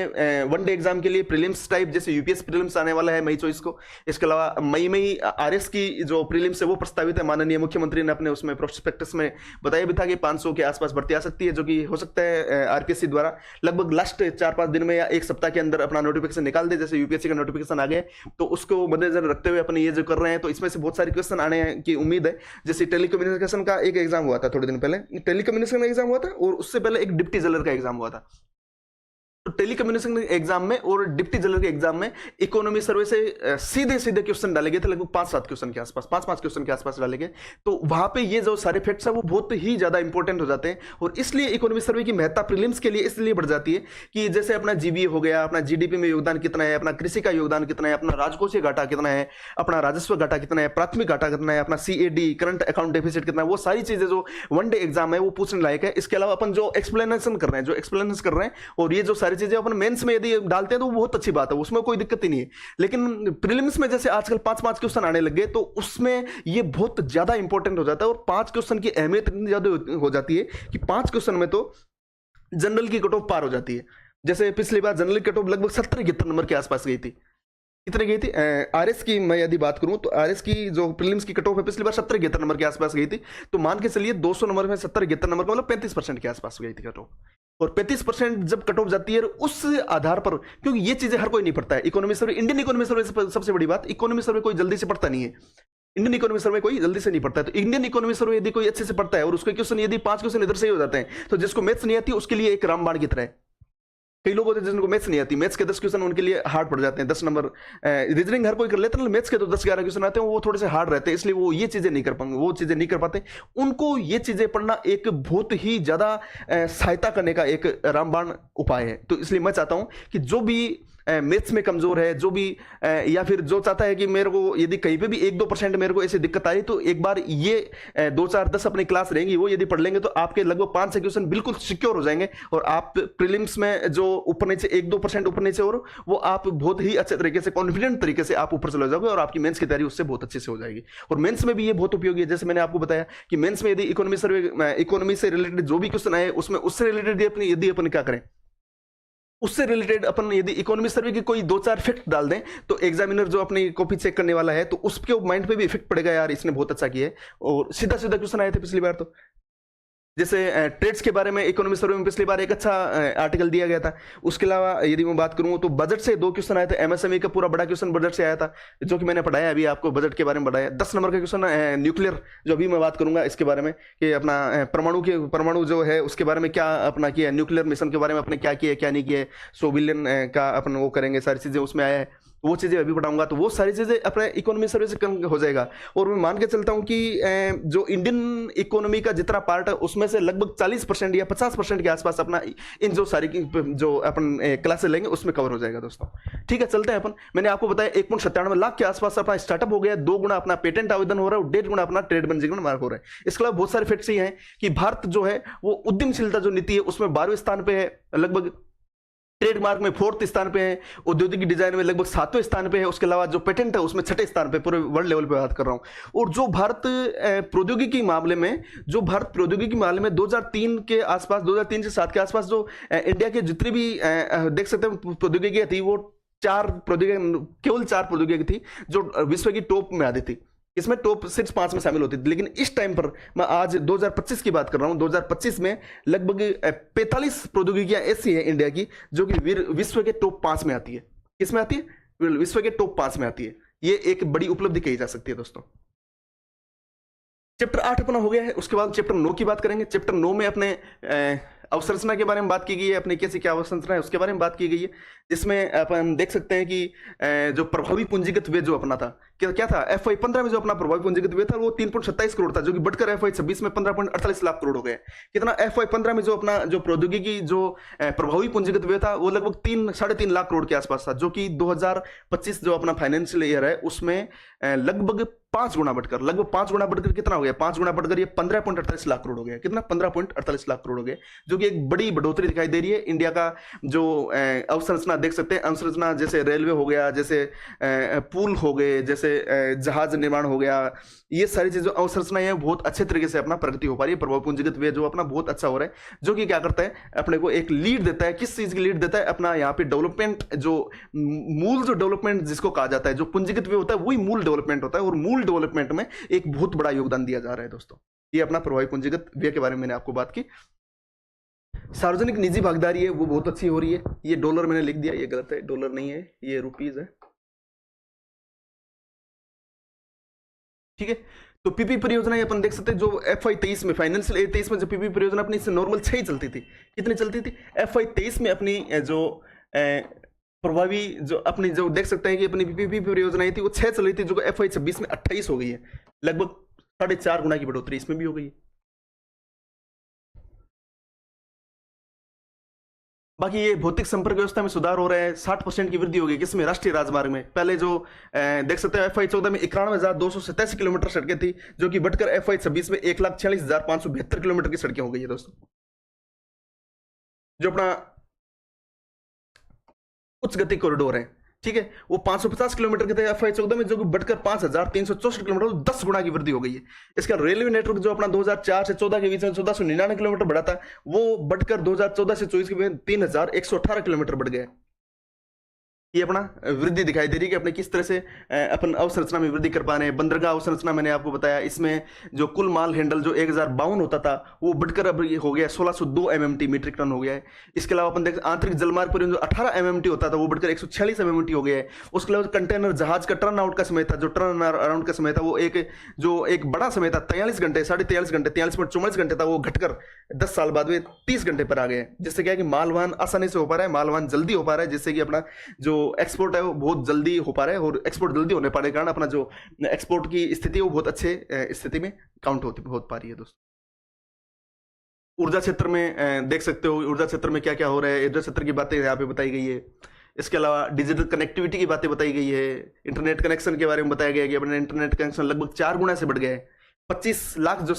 1 डे एग्जाम के लिए प्रीलिम्स टाइप, जैसे यूपीएससी प्रीलिम्स आने वाला है मई 24 को। इसके अलावा मई में ही आरएस की जो प्रीलिम्स है वो प्रस्तावित है। माननीय मुख्यमंत्री ने अपने उसमें प्रोस्पेक्टस में बताया भी था कि 500 के आसपास भर्ती आ सकती है, जो कि हो सकता है आरपीएससी द्वारा लगभग लास्ट 4-5 दिन में या 1 सप्ताह के अंदर अपना नोटिफिकेशन निकाल दे। जैसे यूपीएससी का नोटिफिकेशन आ गया तो उसको मद्देनजर रखते हुए अपन ये जो कर रहे हैं, तो इसमें से बहुत सारे क्वेश्चन आने की उम्मीद है। जैसे टेलीकम्युनिकेशन का एक एग्जाम हुआ था थोड़े दिन पहले, टेलीकम्युनिकेशन का एग्जाम हुआ था, और उससे पहले एक डिप्टी जेलर का एग्जाम हुआ था। तो टेलीकम्युनिकेशन एग्जाम में और डिप्टी जेलर के एग्जाम में इकोनॉमी सर्वे से सीधे क्वेश्चन डाले गए थे, लगभग 5-7 क्वेश्चन के आसपास, 5-5 क्वेश्चन के आसपास डाले गए। तो वहां पे ये जो सारे फैक्ट्स है वो बहुत ही ज्यादा इंपॉर्टेंट हो जाते हैं, और इसलिए इकोनॉमी सर्वे की महत्ता प्रीलिम्स के लिए इसलिए बढ़ जाती है कि जैसे अपना जीबीए हो गया, अपना जीडीपी में योगदान कितना है, अपना कृषि का योगदान कितना है, अपना राजकोषीय घाटा कितना है, अपना राजस्व घाटा कितना है, प्राथमिक घाटा कितना है, अपना CAD करंट अकाउंट डेफिसिट कितना है, वो सारी चीजें जो 1 डे एग्जाम है वो पूछने लायक है। इसके अलावा अपन जो एक्सप्लेनेशन कर रहे हैं और ये जो सारी सारी चीजें अपन मेंस में यदि डालते हैं तो वो बहुत अच्छी बात है, उसमें कोई दिक्कत ही नहीं है। लेकिन प्रीलिम्स में जैसे आजकल 5-5 क्वेश्चन आने लग गए तो उसमें ये बहुत ज्यादा इंपॉर्टेंट हो जाता है, और 5 क्वेश्चन की अहमियत इतनी ज्यादा हो जाती है कि 5 क्वेश्चन में तो जनरल की कट ऑफ पार हो जाती है। जैसे पिछली बार जनरल की कट ऑफ लगभग 70-71 नंबर के आसपास गई थी। कितने गई थी? आरएस की मैं यदि बात करूं तो आरएस की जो प्रीलिम्स की कट ऑफ है पिछली बार 70-71 नंबर के आसपास गई थी। तो मान के चलिए 200 नंबर में 70-71 नंबर का मतलब 35% के आसपास गई थी कट ऑफ। और 35% जब कट ऑफ जाती है उस आधार पर, क्योंकि ये चीजें हर कोई नहीं पढ़ता है। इकोनॉमी सर्वे, इंडियन इकोनॉमी सर्वे सबसे बड़ी बात, इकोनॉमी सर्वे कोई जल्दी से पढ़ता नहीं है। इंडियन इकोनॉमी सर्वे कोई जल्दी से नहीं पढ़ता है। तो इंडियन इकोनॉमी सर्वे यदि कोई अच्छे से पढ़ता है और उसके क्वेश्चन यदि 5 क्वेश्चन इधर से ही हो जाते हैं, तो जिसको मैथ्स नहीं आती उसके लिए एक रामबाण की तरह है। कई लोग होते हैं जिनको मैथ्स नहीं आती, मैथ्स के 10 क्वेश्चन उनके लिए हार्ड पड़ जाते हैं। 10 नंबर रीजनिंग हर कोई कर लेता है, मैथ्स के तो 10-11 क्वेश्चन आते हैं, वो थोड़े से हार्ड रहते हैं, इसलिए वो ये चीजें नहीं कर पाएंगे, वो चीजें नहीं कर पाते। उनको ये चीजें पढ़ना एक बहुत ही ज्यादा सहायता करने का एक रामबाण उपाय है। तो इसलिए मैं चाहता हूं कि जो भी मैथ्स में कमजोर है, जो भी या फिर जो चाहता है कि मेरे को यदि कहीं पे भी 1-2% मेरे को ऐसी दिक्कत आई, तो एक बार ये 2-4-10 अपनी क्लास रहेंगी, वो यदि पढ़ लेंगे तो आपके लगभग 5-6 क्वेश्चन बिल्कुल सिक्योर हो जाएंगे। और आप प्रीलिम्स में जो ऊपर नीचे 1-2% ऊपर नीचे और वो आप बहुत ही अच्छे तरीके से कॉन्फिडेंट तरीके से आप ऊपर चले जाओगे और आपकी मेंस की तैयारी उससे बहुत अच्छे से हो जाएगी। और मेंस में भी ये बहुत उपयोगी है। जैसे मैंने आपको बताया कि मेंस में यदि इकोनॉमी से रिलेटेड जो भी क्वेश्चन आए उसमें उससे रिलेटेड यदि अपन क्या करें, उससे रिलेटेड अपन यदि इकोनॉमी सर्वे की कोई 2-4 फैक्ट डाल दें तो एग्जामिनर जो अपनी कॉपी चेक करने वाला है तो उसके माइंड पे भी इफेक्ट पड़ेगा, यार इसने बहुत अच्छा किया है। और सीधा सीधा क्वेश्चन आए थे पिछली बार, तो जैसे ट्रेड्स के बारे में इकोनॉमी सर्वे में पिछली बार एक अच्छा आर्टिकल दिया गया था। उसके अलावा यदि मैं बात करूं तो बजट से 2 क्वेश्चन आए थे। एमएसएमई का पूरा बड़ा क्वेश्चन बजट से आया था, जो कि मैंने पढ़ाया अभी आपको, बजट के बारे में पढ़ाया। 10 नंबर का क्वेश्चन न्यूक्लियर, जो अभी मैं बात करूंगा इसके बारे में कि अपना परमाणु जो है उसके बारे में क्या अपना किया, न्यूक्लियर मिशन के बारे में अपने क्या किया क्या नहीं किया, 100 बिलियन का अपन वो करेंगे, सारी चीजें उसमें आया है, वो चीजें अभी पढ़ाऊंगा। तो वो सारी चीजें अपने इकोनॉमी सर्वे से हो जाएगा। और मैं मान के चलता हूं कि जो इंडियन इकोनॉमी का जितना पार्ट है उसमें से लगभग 40% या 50% के आसपास अपना इन जो सारी जो अपन क्लासेस लेंगे उसमें कवर हो जाएगा दोस्तों। ठीक है, चलते हैं अपन। मैंने आपको बताया 1.97 लाख के आसपास अपना स्टार्टअप हो गया, 2 गुना अपना पेटेंट आवेदन हो रहा है और 1.5 गुना अपना ट्रेड पंजीकरण मार्क हो रहा है। इसके अलावा बहुत सारे फैक्ट्स ये हैं कि भारत जो है वो उद्यमशीलता जो नीति है उसमें 12वें स्थान पे है, लगभग ट्रेडमार्क में 4th स्थान पे है, औद्योगिक डिजाइन में लगभग 7वें स्थान पे है। उसके अलावा जो पेटेंट है उसमें 6ठे स्थान पे, पूरे वर्ल्ड लेवल पे बात कर रहा हूं। और जो भारत प्रौद्योगिकी मामले में 2003 के आसपास, 2003 से 7 के आसपास जो इंडिया के जितनी भी देख सकते हैं प्रौद्योगिकी थी, वो केवल 4 प्रौद्योगिकी थी जो विश्व की टॉप में आती थी। इसमें टॉप 5 में शामिल होती थी। लेकिन इस टाइम पर मैं आज 2025 की बात कर रहा हूं, 2025 में लगभग 45 प्रौद्योगिकियां ऐसी हैं इंडिया की जो कि विश्व के टॉप 5 में आती है। किसमें आती है? विश्व के टॉप 5 में आती है। ये एक बड़ी उपलब्धि कही जा सकती है दोस्तों। चैप्टर 8 अपना हो गया है। उसके बाद चैप्टर 9 की बात करेंगे। चैप्टर 9 में अपने अवसंरचना के बारे में बात की गई है, अपनी कैसी क्या अवसंरचना है उसके बारे में बात की गई है, जिसमें अपन देख सकते हैं कि जो प्रभावी पूंजीगत व्यय जो अपना था, क्या था, FY 15 में जो अपना प्रभावी पूंजीगत व्यय था वो 3.27 करोड़ था, जो कि बढ़कर FY 26 में 15.48 लाख करोड़ हो गया। कितना? FY 15 में जो अपना जो प्रौद्योगिकी जो प्रभावी पूंजीगत व्यय था वो लगभग 3-3.5 लाख करोड़ के आसपास था, जो कि 2025 जो अपना फाइनेंशियल ईयर है उसमें लगभग 5 गुना बढ़कर कितना हो गया? 5 गुना बढ़कर ये 15.48 लाख करोड़ हो गया। कितना? 15.48 लाख करोड़ हो गया, जो कि एक बड़ी बढ़ोतरी दिखाई दे रही है। इंडिया का जो अवसंरचना देख सकते हैं, अवसंरचना जैसे रेलवे हो गया, जैसे पुल हो गए, जैसे जहाज निर्माण हो गया, ये सारी चीजें अवसंरचना है बहुत अच्छे तरीके से अपना प्रगति हो पा रही है। प्रभाव पूंजीगत व्यय जो अपना बहुत अच्छा हो रहा है, जो कि क्या करता है, अपने को एक लीड देता है। किस चीज की लीड देता है? अपना यहाँ पे डेवलपमेंट, जो मूल जो डेवलपमेंट जिसको कहा जाता है, जो पूंजीगत व्यय होता है वही मूल डेवलपमेंट होता है, और मूल डेवलपमेंट में एक बहुत बड़ा योगदान दिया जा रहा है दोस्तों। ये अपना प्रभावी पूंजीगत व्यय के बारे में मैंने आपको बात की। सार्वजनिक निजी भागीदारी है वो बहुत अच्छी हो रही है। ये डॉलर मैंने लिख दिया, ये गलत है, डॉलर नहीं है, ये रुपीज है। ठीक है, तो पीपी परियोजना अपन देख सकते हैं, जो FY 23 में, फाइनेंशियल ईयर 23 में जो पीपी परियोजना अपनी नॉर्मल 6 ही चलती थी। कितनी चलती थी? FY 23 में अपनी जो प्रभावी जो अपनी जो देख सकते हैं कि अपनी पीपी परियोजनाएं थी वो 6 चल रही थी, जो FY 26 में 28 हो गई है। लगभग 4.5 गुना की बढ़ोतरी इसमें भी हो गई है। बाकी ये भौतिक संपर्क व्यवस्था में सुधार हो रहा है, 60% की वृद्धि हो गई। किसमें? राष्ट्रीय राजमार्ग में। पहले जो देख सकते हैं FY 14 में 91,287 किलोमीटर सड़कें थी, जो कि बढ़कर FY 26 में 1,46,572 किलोमीटर की सड़कें हो गई है दोस्तों। जो अपना उच्च गति कॉरिडोर है, ठीक है। वो 550 किलोमीटर के थे FY14 में, जो कि बढ़कर 5364 किलोमीटर, 10 गुना की वृद्धि हो गई है। इसका रेलवे नेटवर्क जो अपना 2004 से 14 के बीच में 1499 किलोमीटर बढ़ा था, वो बढ़कर 2014 से 24 के बीच में 3118 किलोमीटर बढ़ गया। ये अपना वृद्धि दिखाई दे रही है कि अपने किस तरह से अपन अवसंरचना में वृद्धि कर पा रहे हैं। बंदरगाह अवसंरचना मैंने आपको बताया, इसमें जो कुल माल हैंडल जो 1052 होता था, वो बढ़कर अब हो गया 1602 MMT मीट्रिक टन हो गया है। इसके अलावा अपन देख आंतरिक जलमार्ग पर जो 18 MMT होता था, वो बढ़कर 146 MMT हो गया है। उसके अलावा कंटेनर जहाज का टर्न आउट का समय था, जो टर्न अराउंड का समय था, वो एक बड़ा समय था 43 घंटे, 43.5 घंटे, 43.44 घंटे था, वो घटकर 10 साल बाद में 30 घंटे पर आ गए। जिससे क्या है कि मालवाहन आसानी से हो पा रहा है, मालवाहन जल्दी हो पा रहा है, जिससे कि अपना जो एक्सपोर्ट है वो बहुत जल्दी हो पा रहा है। और एक्सपोर्ट जल्दी होने पाने के कारण अपना जो एक्सपोर्ट की स्थिति है वो बहुत अच्छे स्थिति में काउंट हो पा रही है। दोस्तों, ऊर्जा क्षेत्र में देख सकते हो, ऊर्जा क्षेत्र में क्या क्या हो रहा है, ऊर्जा क्षेत्र की बातें यहाँ पे बताई गई है। इसके अलावा डिजिटल कनेक्टिविटी की बातें बताई गई है। इंटरनेट कनेक्शन के बारे में बताया गया है कि अपना इंटरनेट कनेक्शन लगभग 4 गुना से बढ़ गया है। 25 लाख जो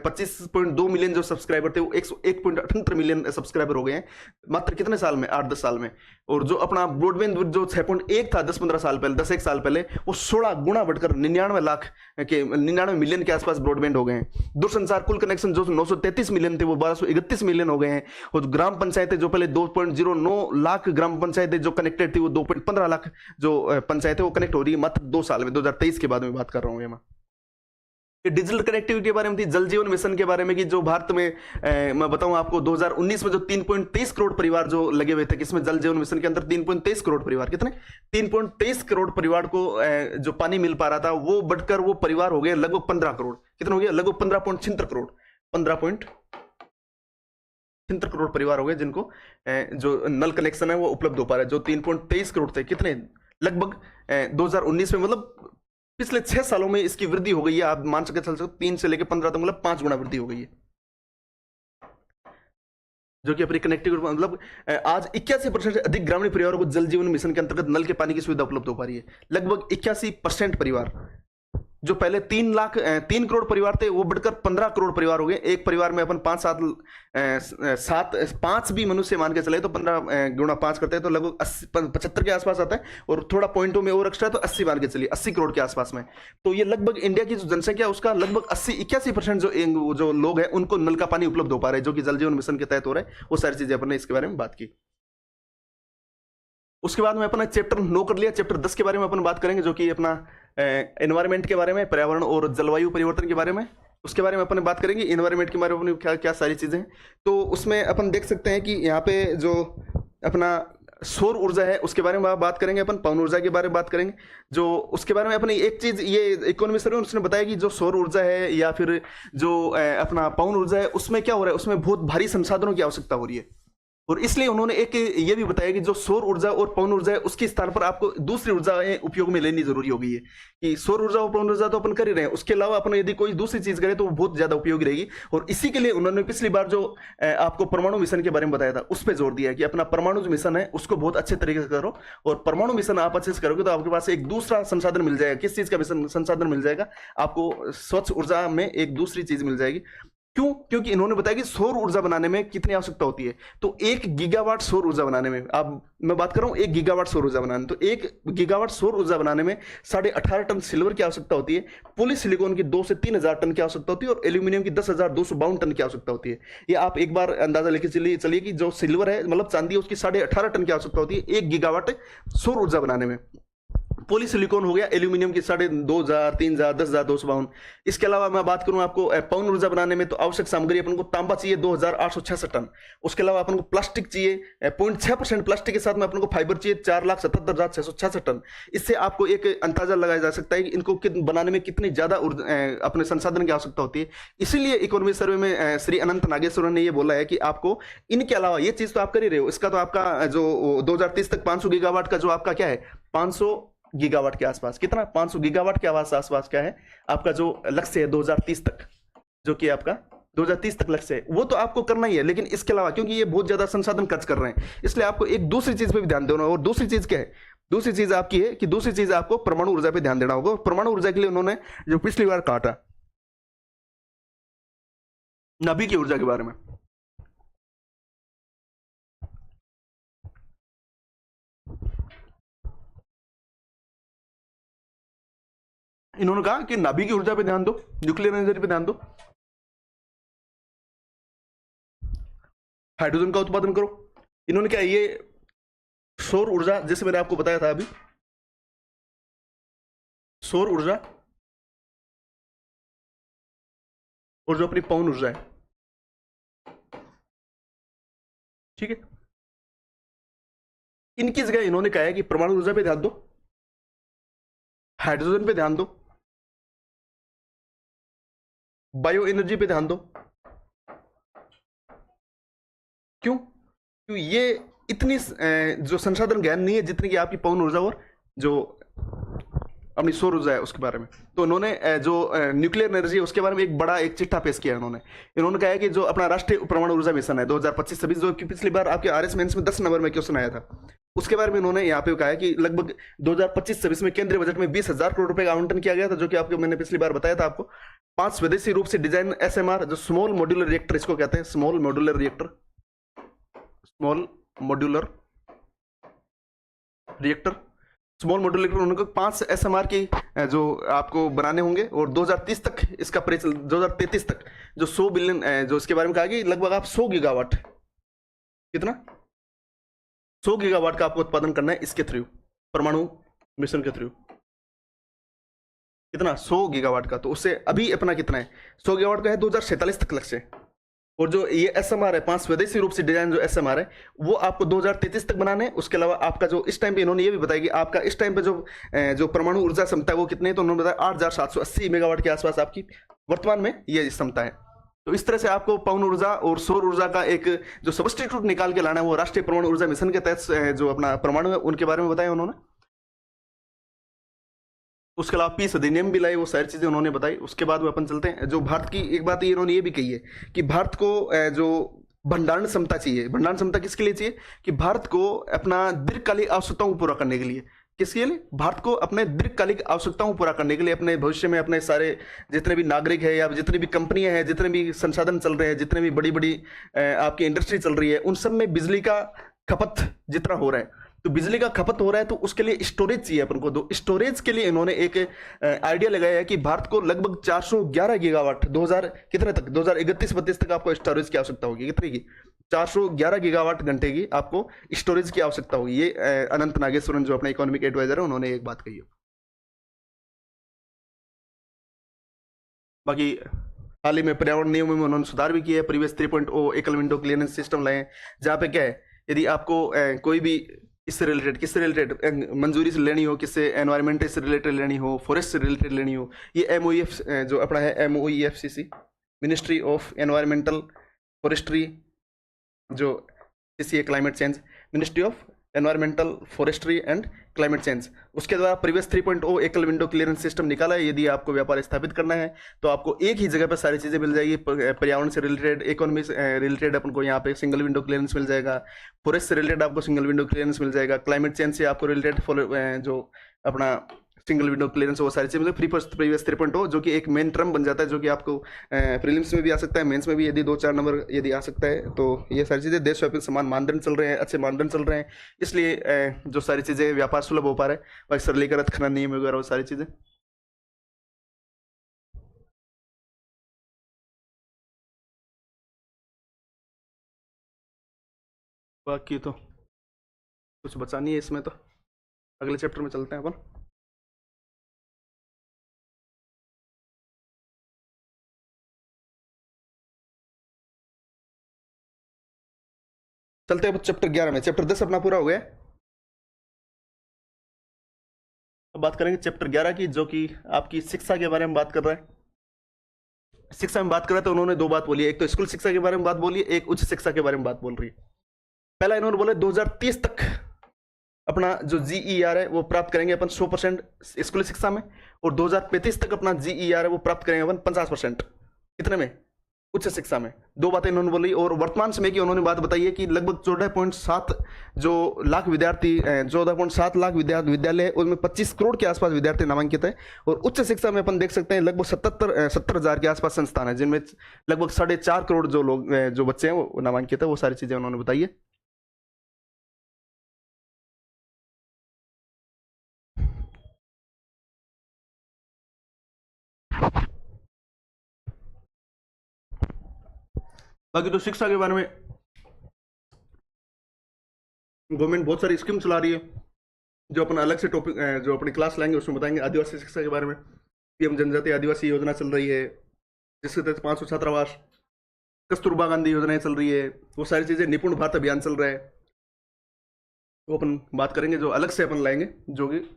25.2 मिलियन जो सब्सक्राइबर थे, वो 101.78 मिलियन सब्सक्राइबर हो गए हैं मात्र कितने साल में, 8-10 साल में। और जो अपना ब्रॉडबैंड जो 6.1 था 10-15 साल पहले, 10-1 साल पहले, वो 16 गुना बढ़कर 99 मिलियन के आसपास ब्रॉडबैंड हो गए हैं। दूरसंचार कुल कनेक्शन जो 933 मिलियन थे, वो 1231 मिलियन हो गए हैं। और ग्राम पंचायतें जो पहले 2.09 लाख ग्राम पंचायतें जो कनेक्टेड थी, वो 2.15 लाख जो पंचायतें वो कनेक्ट हो रही है मात्र 2 साल में, 2023 के बाद में बात कर रहा हूँ मैं। डिजिटल कनेक्टिविटी के बारे में थी, जल जीवन मिशन के बारे में कि जो भारत में मैं बताऊं आपको 2019 में जो 3.23 करोड़ परिवार जो लगे हुए थे, किसमें, जल जीवन मिशन के अंदर 3.23 करोड़ परिवार, कितने 3.23 करोड़ परिवार को जो पानी मिल पा रहा था, वो बढ़कर वो परिवार हो गए लगभग 15 करोड़। कितना हो गया? लगभग 15.76 करोड़, 15.76 करोड़ परिवार हो गए जिनको जो नल कनेक्शन है वो उपलब्ध हो पा रहा है। जो 3.23 करोड़ थे, कितने लगभग 2019 में, मतलब पिछले 6 सालों में इसकी वृद्धि हो गई है। आप मान सके चल सकते 3 से लेकर 15 तक, मतलब 5 गुना वृद्धि हो गई है, जो कि अपनी कनेक्टिविटी मतलब आज 81% से अधिक ग्रामीण परिवारों को जल जीवन मिशन के अंतर्गत नल के पानी की सुविधा उपलब्ध हो पा रही है। लगभग 81% परिवार, जो पहले 3 करोड़ परिवार थे, वो बढ़कर 15 करोड़ परिवार हो गए। एक परिवार में अपन 5 भी मनुष्य मान के चले तो 15 गुणा 5 करते हैं तो लगभग 75 के आसपास आता है। और थोड़ा पॉइंटों में और एक्स्ट्रा तो 80 मान के चलिए, 80 करोड़ के आसपास में। तो ये लगभग इंडिया की जो जनसंख्या उसका लगभग 81% जो लोग हैं उनको नल का पानी उपलब्ध हो पा रहा है, जो कि जल जीवन मिशन के तहत हो रहा है। वो सारी चीजें अपन ने इसके बारे में बात की। उसके बाद में अपना चैप्टर 9 कर लिया। चैप्टर 10 के बारे में अपन बात करेंगे, जो कि अपना एनवायरमेंट के बारे में, पर्यावरण और जलवायु परिवर्तन के बारे में, उसके बारे में अपन बात करेंगे। एनवायरमेंट के बारे में क्या क्या सारी चीजें हैं, तो उसमें अपन देख सकते हैं कि यहाँ पे जो अपना सौर ऊर्जा है उसके बारे में बात करेंगे, अपन पवन ऊर्जा के बारे में बात करेंगे। जो उसके बारे में अपनी एक चीज ये इकोनॉमी सर्वे उसने बताया कि जो सौर ऊर्जा है या फिर जो अपना पवन ऊर्जा है, उसमें क्या हो रहा है, उसमें बहुत भारी संसाधनों की आवश्यकता हो रही है। और इसलिए उन्होंने एक ये भी बताया कि जो सौर ऊर्जा और पवन ऊर्जा है उसके स्थान पर आपको दूसरी ऊर्जाएं उपयोग में लेनी जरूरी हो गई है। कि सौर ऊर्जा और पवन ऊर्जा तो अपन कर ही रहे हैं, उसके अलावा अपन यदि कोई दूसरी चीज करें तो वो बहुत ज्यादा उपयोगी रहेगी। और इसी के लिए उन्होंने पिछली बार जो आपको परमाणु मिशन के बारे में बताया था, उस पर जोर दिया है कि अपना परमाणु जो मिशन है उसको बहुत अच्छे तरीके से करो। और परमाणु मिशन आप अच्छे से करोगे तो आपके पास एक दूसरा संसाधन मिल जाएगा। किस चीज का संसाधन मिल जाएगा आपको? स्वच्छ ऊर्जा में एक दूसरी चीज मिल जाएगी। क्यों? क्योंकि इन्होंने बताया कि सौर ऊर्जा बनाने में कितनी आवश्यकता होती है। तो 1 गीगावाट सौर ऊर्जा बनाने में, अब मैं बात कर रहा हूं 1 गीगावाट सौर ऊर्जा बनाने, तो 1 गीगावाट सौर ऊर्जा बनाने में 18.5 टन सिल्वर की आवश्यकता होती है, पॉली सिलिकॉन की 2 से 3 हजार टन की आवश्यकता होती है, और एल्यूमिनियम की 10,252 टन की आवश्यकता होती है। ये आप एक बार अंदाजा लेके चलिए कि जो सिल्वर है मतलब चांदी है, उसकी 18.5 टन की आवश्यकता होती है 1 गीगावाट सौर ऊर्जा बनाने में। पॉली सिलिकॉन हो गया एल्यूमिनियम की 2,500, 3,000, 10,252। इसके अलावा मैं बात करूं आपको पवन ऊर्जा बनाने में, तो आवश्यक सामग्री अपन को तांबा चाहिए 2,866 टन। उसके अलावा अपन को प्लास्टिक चाहिए 0.6% प्लास्टिक के साथ में अपन को फाइबर चाहिए 4,77,666 टन। इससे आपको एक अंदाजा लगाया जा सकता है कि इनको बनाने में कितनी ज्यादा अपने संसाधन की आवश्यकता होती है। इसीलिए इकोनॉमी सर्वे में श्री अनंत नागेश्वरन ने यह बोला है कि आपको इनके अलावा ये चीज तो आप कर ही रहे हो, इसका तो आपका जो 2030 तक 500 गीगावाट का जो आपका क्या है, 500 गीगावाट के आसपास, कितना 500 गीगावाट के आसपास क्या है आपका जो लक्ष्य है 2030 तक, जो कि आपका 2030 तक लक्ष्य है, वो तो आपको करना ही है। लेकिन इसके अलावा क्योंकि ये बहुत ज्यादा संसाधन खर्च कर रहे हैं, इसलिए आपको एक दूसरी चीज पे भी ध्यान देना होगा। और दूसरी चीज क्या है? दूसरी चीज आपकी है कि दूसरी चीज आपको परमाणु ऊर्जा पे ध्यान देना होगा। परमाणु ऊर्जा के लिए उन्होंने जो पिछली बार कहा था नाभिक की ऊर्जा के बारे में, इन्होंने कहा कि नाभिक की ऊर्जा पे ध्यान दो, न्यूक्लियर एनर्जी पे ध्यान दो, हाइड्रोजन का उत्पादन करो। इन्होंने क्या ये सौर ऊर्जा, जैसे मैंने आपको बताया था अभी, सौर ऊर्जा और जो अपनी पवन ऊर्जा है, ठीक है, इनकी जगह इन्होंने कहा है कि परमाणु ऊर्जा पे ध्यान दो, हाइड्रोजन पे ध्यान दो, बायो एनर्जी पे ध्यान दो। क्यों? क्यों ये इतनी जो संसाधन ज्ञान नहीं है जितनी की आपकी पवन ऊर्जा और जो अपनी सौर ऊर्जा है उसके बारे में। तो उन्होंने जो न्यूक्लियर एनर्जी है उसके बारे में एक बड़ा एक चिट्ठा पेश किया इन्होंने कहा है कि जो अपना राष्ट्रीय परमाणु ऊर्जा मिशन है 2025-26, जो कि पिछली बार आपके आरएस मेंस में 10 नंबर में क्वेश्चन आया था, उसके बारे में उन्होंने यहाँ पे कहा है कि लगभग 2025-26 में केंद्रीय बजट में 20,000 करोड़ रुपए का आवंटन किया गया था, जो कि आपको मैंने पिछली बार बताया था आपको। 5 स्वदेशी रूप से डिजाइन एसएमआर, जो स्मॉल मॉड्यूलर रिएक्टर इसको कहते हैं, small modular reactor, small modular reactor, small modular reactor, उनको 5 एसएमआर की जो आपको बनाने होंगे, और 2030 तक इसका प्राइस, 2033 तक जो 100 बिलियन, जो इसके बारे में कहा कि लगभग आप 100 गीगावाट, कितना 100 गीगावाट का आपको उत्पादन करना है इसके थ्रू, परमाणु मिशन के थ्रू। कितना? 100 गीगावाट का। तो उससे अभी अपना कितना है? 100 गीगावाट का है 2047 तक लक्ष्य। और जो ये एसएमआर है, 5 स्वदेशी रूप से डिजाइन जो एसएमआर है, वो आपको 2033 तक बनाना है। उसके अलावा आपका जो इस टाइम पे इन्होंने ये भी बताया कि आपका इस टाइम पे जो परमाणु ऊर्जा क्षमता है वो कितनी है, तो उन्होंने बताया 8,780 मेगावाट के आसपास आपकी वर्तमान में ये क्षमता है। तो इस तरह से आपको पवन ऊर्जा और सौर ऊर्जा का एक जो सब्स्टिट्यूट निकाल के लाना है, वो राष्ट्रीय परमाणु ऊर्जा मिशन के तहत जो अपना परमाणु है उनके बारे में बताया उन्होंने। उसके अलावा पीस अधिनियम भी लाए, वो सारी चीजें उन्होंने बताई। उसके बाद में अपन चलते हैं, जो भारत की एक बात इन्होंने ये भी कही है कि भारत को जो भंडारण क्षमता चाहिए, भंडारण क्षमता किसके लिए चाहिए? कि भारत को अपना दीर्घकालिक आवश्यकताओं को पूरा करने के लिए। किसके लिए? भारत को अपने दीर्घकालिक आवश्यकताओं को पूरा करने के लिए, अपने भविष्य में अपने सारे जितने भी नागरिक है या जितनी भी कंपनियां हैं, जितने भी संसाधन चल रहे हैं, जितने भी बड़ी बड़ी आपकी इंडस्ट्री चल रही है, उन सब में बिजली का खपत जितना हो रहा है, तो बिजली का खपत हो रहा है, तो उसके लिए स्टोरेज चाहिए अपन को। तो स्टोरेज के लिए इन्होंने एक आइडिया लगाया है कि भारत को लगभग 411 गीगावाट 2000 कितने तक, 2031-32 तक आपको स्टोरेज की आवश्यकता होगी। कितने की? 411 गीगावाट घंटे की आपको स्टोरेज की आवश्यकता होगी। ये अनंत नागेश्वरन जो अपने इकोनॉमिक एडवाइजर है, उन्होंने एक बात कही है। बाकी हाल ही में पर्यावरण नियमों में उन्होंने सुधार भी किया है। परिवेश 3.0 एकल विंडो क्लियरेंस सिस्टम लाए, जहाँ पे क्या है, यदि आपको कोई भी इससे रिलेटेड, किससे रिलेटेड मंजूरी से लेनी हो, किससे एनवायरमेंट से रिलेटेड लेनी हो, फॉरेस्ट से रिलेटेड लेनी हो, ये MOEF जो अपना है MOEFCC, ministry of environmental forestry, जो CCA climate change, ministry of environmental forestry and climate change, उसके द्वारा परिवेश 3.0 एकल विंडो क्लियरेंस सिस्टम निकाला है। यदि आपको व्यापार स्थापित करना है तो आपको एक ही जगह पर सारी चीज़ें मिल जाएगी। पर्यावरण से रिलेटेड, इकोनॉमी से रिलेटेड अपन को यहाँ पे सिंगल विंडो क्लियरेंस मिल जाएगा, फॉरेस्ट से रिलेटेड आपको सिंगल विंडो क्लियरेंस मिल जाएगा, क्लाइमेट चेंज से आपको रिलेटेड जो अपना सिंगल विंडो क्लियरेंस, वो सारी चीज़ मतलब प्रीवियस 3.0, जो कि एक मेन टर्म बन जाता है, जो कि आपको प्रीलिम्स में भी आ सकता है, मेंस में भी यदि 2-4 नंबर यदि आ सकता है। तो ये सारी चीज़ें देशव्यापी समान मानदंड चल रहे हैं, अच्छे मानदंड चल रहे हैं, इसलिए जो सारी चीज़ें व्यापार सुलभ हो पा रहा है, और सरलीकृत खनन नियम वगैरह वो सारी चीज़ें। बाकी तो कुछ बचा नहीं है इसमें, तो अगले चैप्टर में चलते हैं अपन। चलते हैं चैप्टर 11 में। चैप्टर 10 अपना पूरा हो गया। अब बात करेंगे चैप्टर 11 की, जो कि आपकी शिक्षा के बारे में बात कर रहा है। शिक्षा में बात कर रहा है तो उन्होंने दो बात बोली है, एक तो स्कूल शिक्षा के बारे में बात बोली है, एक उच्च शिक्षा के बारे में बात बोल रही है। पहला इन्होंने बोला 2030 तक अपना जो GER है वो प्राप्त करेंगे अपन 100% स्कूली शिक्षा में, और 2035 तक अपना GER है वो प्राप्त करेंगे अपन 50%। कितने में? उच्च शिक्षा में। दो बातें इन्होंने बोली। और वर्तमान समय की उन्होंने बात बताई है कि लगभग 14.7 जो लाख विद्यार्थी, 14.7 लाख विद्यालय, उसमें 25 करोड़ के आसपास विद्यार्थी नामांकित है। और उच्च शिक्षा में अपन देख सकते हैं लगभग 70 हजार के आसपास संस्थान है, जिनमें लगभग 4.5 करोड़ जो लोग जो बच्चे हैं वो नामांकित है। वो सारी चीजें उन्होंने बताई है। बाकी तो शिक्षा के बारे में गवर्नमेंट बहुत सारी स्कीम चला रही है, जो अपन अलग से टॉपिक जो अपनी क्लास लाएंगे उसमें बताएंगे। आदिवासी शिक्षा के बारे में पीएम जनजातीय आदिवासी योजना चल रही है, जिसके तहत 500 छात्रावास, कस्तूरबा गांधी योजनाएं चल रही है, वो सारी चीजें, निपुण भारत अभियान चल रहा है, वो अपन बात करेंगे, जो अलग से अपन लाएंगे, जो कि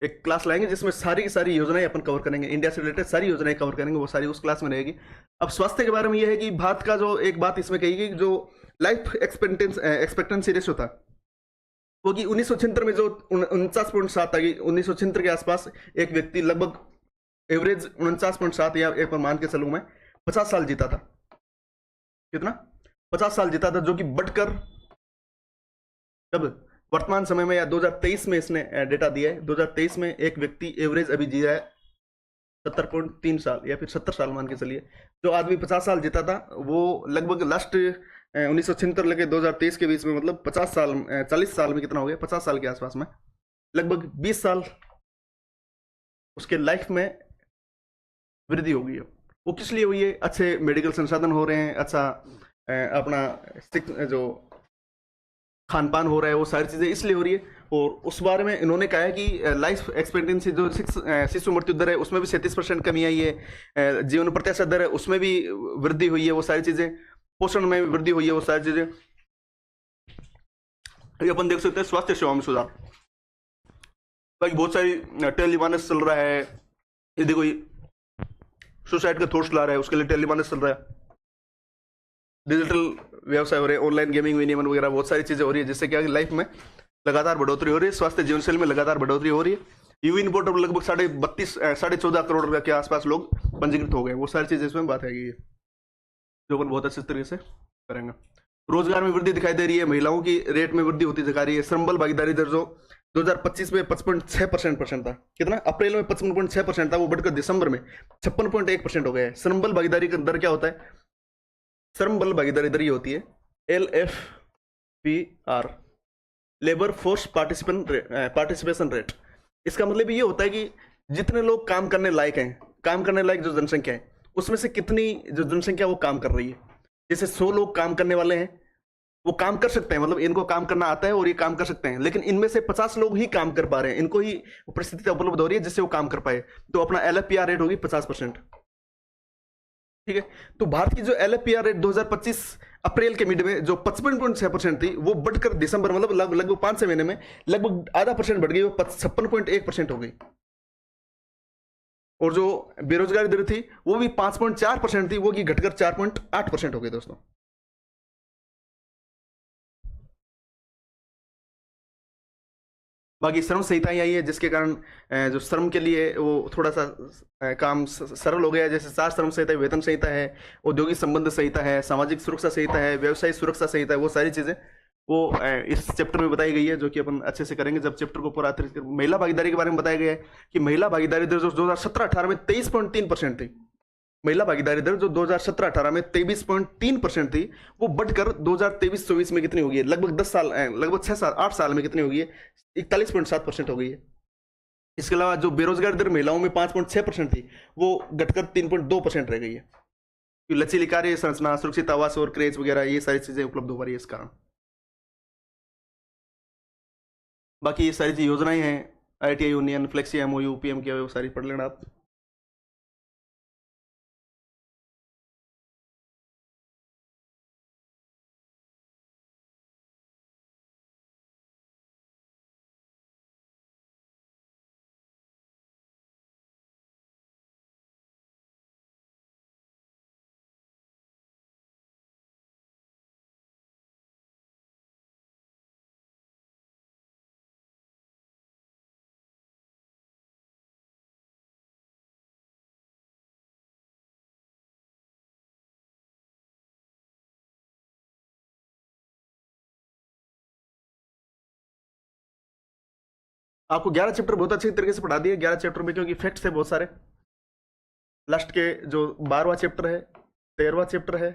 एक क्लास लाएंगे जिसमें सारी की सारी योजनाएं अपन कवर करेंगे, इंडिया से रिलेटेड सारी योजनाएं कवर करेंगे, वो सारी उस क्लास में रहेगी। अब स्वास्थ्य के बारे में यह है कि भारत का जो एक बात इसमें कही जो लाइफ एक्सपेक्टेंसी रेशियो था वो कि 1976 में जो 49.7 आ गई, 1976 के आसपास एक व्यक्ति लगभग एवरेज 49.7 या एक पर मान के चलूं मैं 50 साल जीता था। कितना? 50 साल जीता था, जो कि बढ़कर जब वर्तमान समय में या 2023 में इसने डेटा दिया है, 2023 में एक व्यक्ति एवरेज अभी जी रहा है 70.3 साल या फिर 70 साल मान के चलिए। जो आदमी 50 साल जीता था वो लगभग लास्ट 1976 लेके 2023 के बीच में, मतलब 50 साल 40 साल में कितना हो गया, 50 साल के आसपास में लगभग 20 साल उसके लाइफ में वृद्धि हो गई है। वो किस लिए हुई है? अच्छे मेडिकल संसाधन हो रहे हैं, अच्छा अपना जो खान पान हो रहा है, वो सारी चीज़ें इसलिए हो रही है। और उस बारे में इन्होंने कहा है कि लाइफ एक्सपेक्टेंसी जो शिशु मृत्यु दर है उसमें भी 37% कमी आई है, जीवन प्रत्याशा दर है उसमें भी वृद्धि हुई है, वो सारी चीज़ें, पोषण में वृद्धि हुई है, वो सारी चीज़ें ये अपन देख सकते हैं। स्वास्थ्य सेवाओं में सुधार, बाकी बहुत सारी टेलीमानस चल रहा है, यदि कोई सुसाइड का थॉट्स ला रहा है उसके लिए टेलीमानस चल रहा है, डिजिटल व्यवसाय हो रहे हैं, ऑनलाइन गेमिंग विनियमन वगैरह बहुत सारी चीजें हो रही है, जिससे क्या लाइफ में लगातार बढ़ोतरी हो रही है, स्वास्थ्य जीवन शैली में लगातार बढ़ोतरी हो रही है। यूवी इम्पोर्ट अब लगभग 14.5 करोड़ के आसपास लोग पंजीकृत हो गए, वो सारी चीजें इसमें बात है जो अपन बहुत अच्छे तरीके से करेंगे। रोजगार में वृद्धि दिखाई दे रही है, महिलाओं की रेट में वृद्धि होती दिखा रही है। श्रम बल भागीदारी दर जो 2025 में 55.6% था, कितना? अप्रैल में 55.6% था, वो बढ़कर दिसंबर में 56.1% हो गया है। श्रम बल भागीदारी का दर क्या होता है? श्रम बल भागीदारी दर ये होती है LFPR, labour force participation rate. इसका मतलब ये होता है कि जितने लोग काम करने लायक हैं, काम करने लायक जो जनसंख्या है उसमें से कितनी जो जनसंख्या वो काम कर रही है। जैसे 100 लोग काम करने वाले हैं, वो काम कर सकते हैं, मतलब इनको काम करना आता है और ये काम कर सकते हैं, लेकिन इनमें से 50 लोग ही काम कर पा रहे हैं, इनको ही परिस्थिति उपलब्ध हो रही है जिससे वो काम कर पाए, तो अपना LFPR रेट होगी 50%। ठीक है, तो भारत की जो LFPR रेट 2025 अप्रैल के मिड में जो 55.6% थी, वो बढ़कर दिसंबर मतलब लगभग 5-6 महीने में लगभग आधा % बढ़ गई, वो 56.1% हो गई। और जो बेरोजगारी दर थी वो भी 5.4% थी, वो की घटकर 4.8% हो गई दोस्तों। बाकी श्रम संहिताएं आई है, जिसके कारण जो श्रम के लिए वो थोड़ा सा काम सरल हो गया है। जैसे 4 श्रम संहिता, वेतन संहिता है, औद्योगिक संबंध संहिता है, सामाजिक सुरक्षा संहिता है, व्यवसायिक सुरक्षा संहिता है, वो सारी चीजें वो इस चैप्टर में बताई गई है, जो कि अपन अच्छे से करेंगे जब चैप्टर को पूरा। महिला भागीदारी के बारे में बताया गया है कि महिला भागीदारी दर जो 2017-18 में 23.3% थी, महिला भागीदारी दर जो 2017-18 में 23.3% थी, वो बढ़कर 2023-24 में कितनी होगी? लगभग 10 साल, लगभग 6-8 साल में कितनी होगी? 41.7% हो गई है। इसके अलावा जो बेरोजगारी दर महिलाओं में 5.6% थी, वो घटकर 3.2% रह गई है। लचीली कार्य संरचना, सुरक्षित आवास और क्रेज वगैरह ये सारी चीजें उपलब्ध हो रही है इस कारण। बाकी ये सारी योजनाएं हैं, ITI union, flexi, MOU, PM वो सारी पढ़ लेना आप। आपको 11 चैप्टर बहुत अच्छे तरीके से पढ़ा दिए, 11 चैप्टर में, क्योंकि फैक्ट्स थे बहुत सारे। लास्ट के जो 12वां चैप्टर है, 13वां चैप्टर है,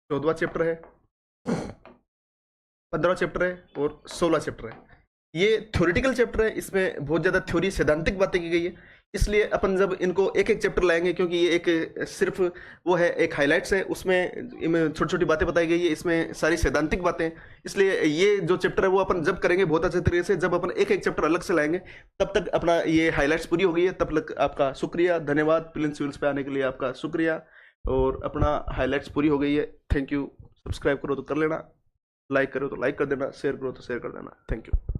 14वां चैप्टर है, 15वां चैप्टर है और 16वां चैप्टर है। ये थ्योरेटिकल चैप्टर है, इसमें बहुत ज़्यादा थ्योरी, सैद्धांतिक बातें की गई है। इसलिए अपन जब इनको एक एक चैप्टर लाएंगे, क्योंकि ये एक सिर्फ वो है, एक हाइलाइट्स है, उसमें छोटी छोटी बातें बताई गई है, इसमें सारी सैद्धांतिक बातें। इसलिए ये जो चैप्टर है वो अपन जब करेंगे बहुत अच्छे तरीके से, जब अपन एक एक चैप्टर अलग से लाएंगे, तब तक अपना ये हाइलाइट्स पूरी हो गई है। तब तक आपका शुक्रिया, धन्यवाद। प्रिलिम्स सिविल्स पे आने के लिए आपका शुक्रिया, और अपना हाइलाइट्स पूरी हो गई है। Thank you. सब्सक्राइब करो तो कर लेना, लाइक करो तो लाइक कर देना, शेयर करो तो शेयर कर देना। Thank you.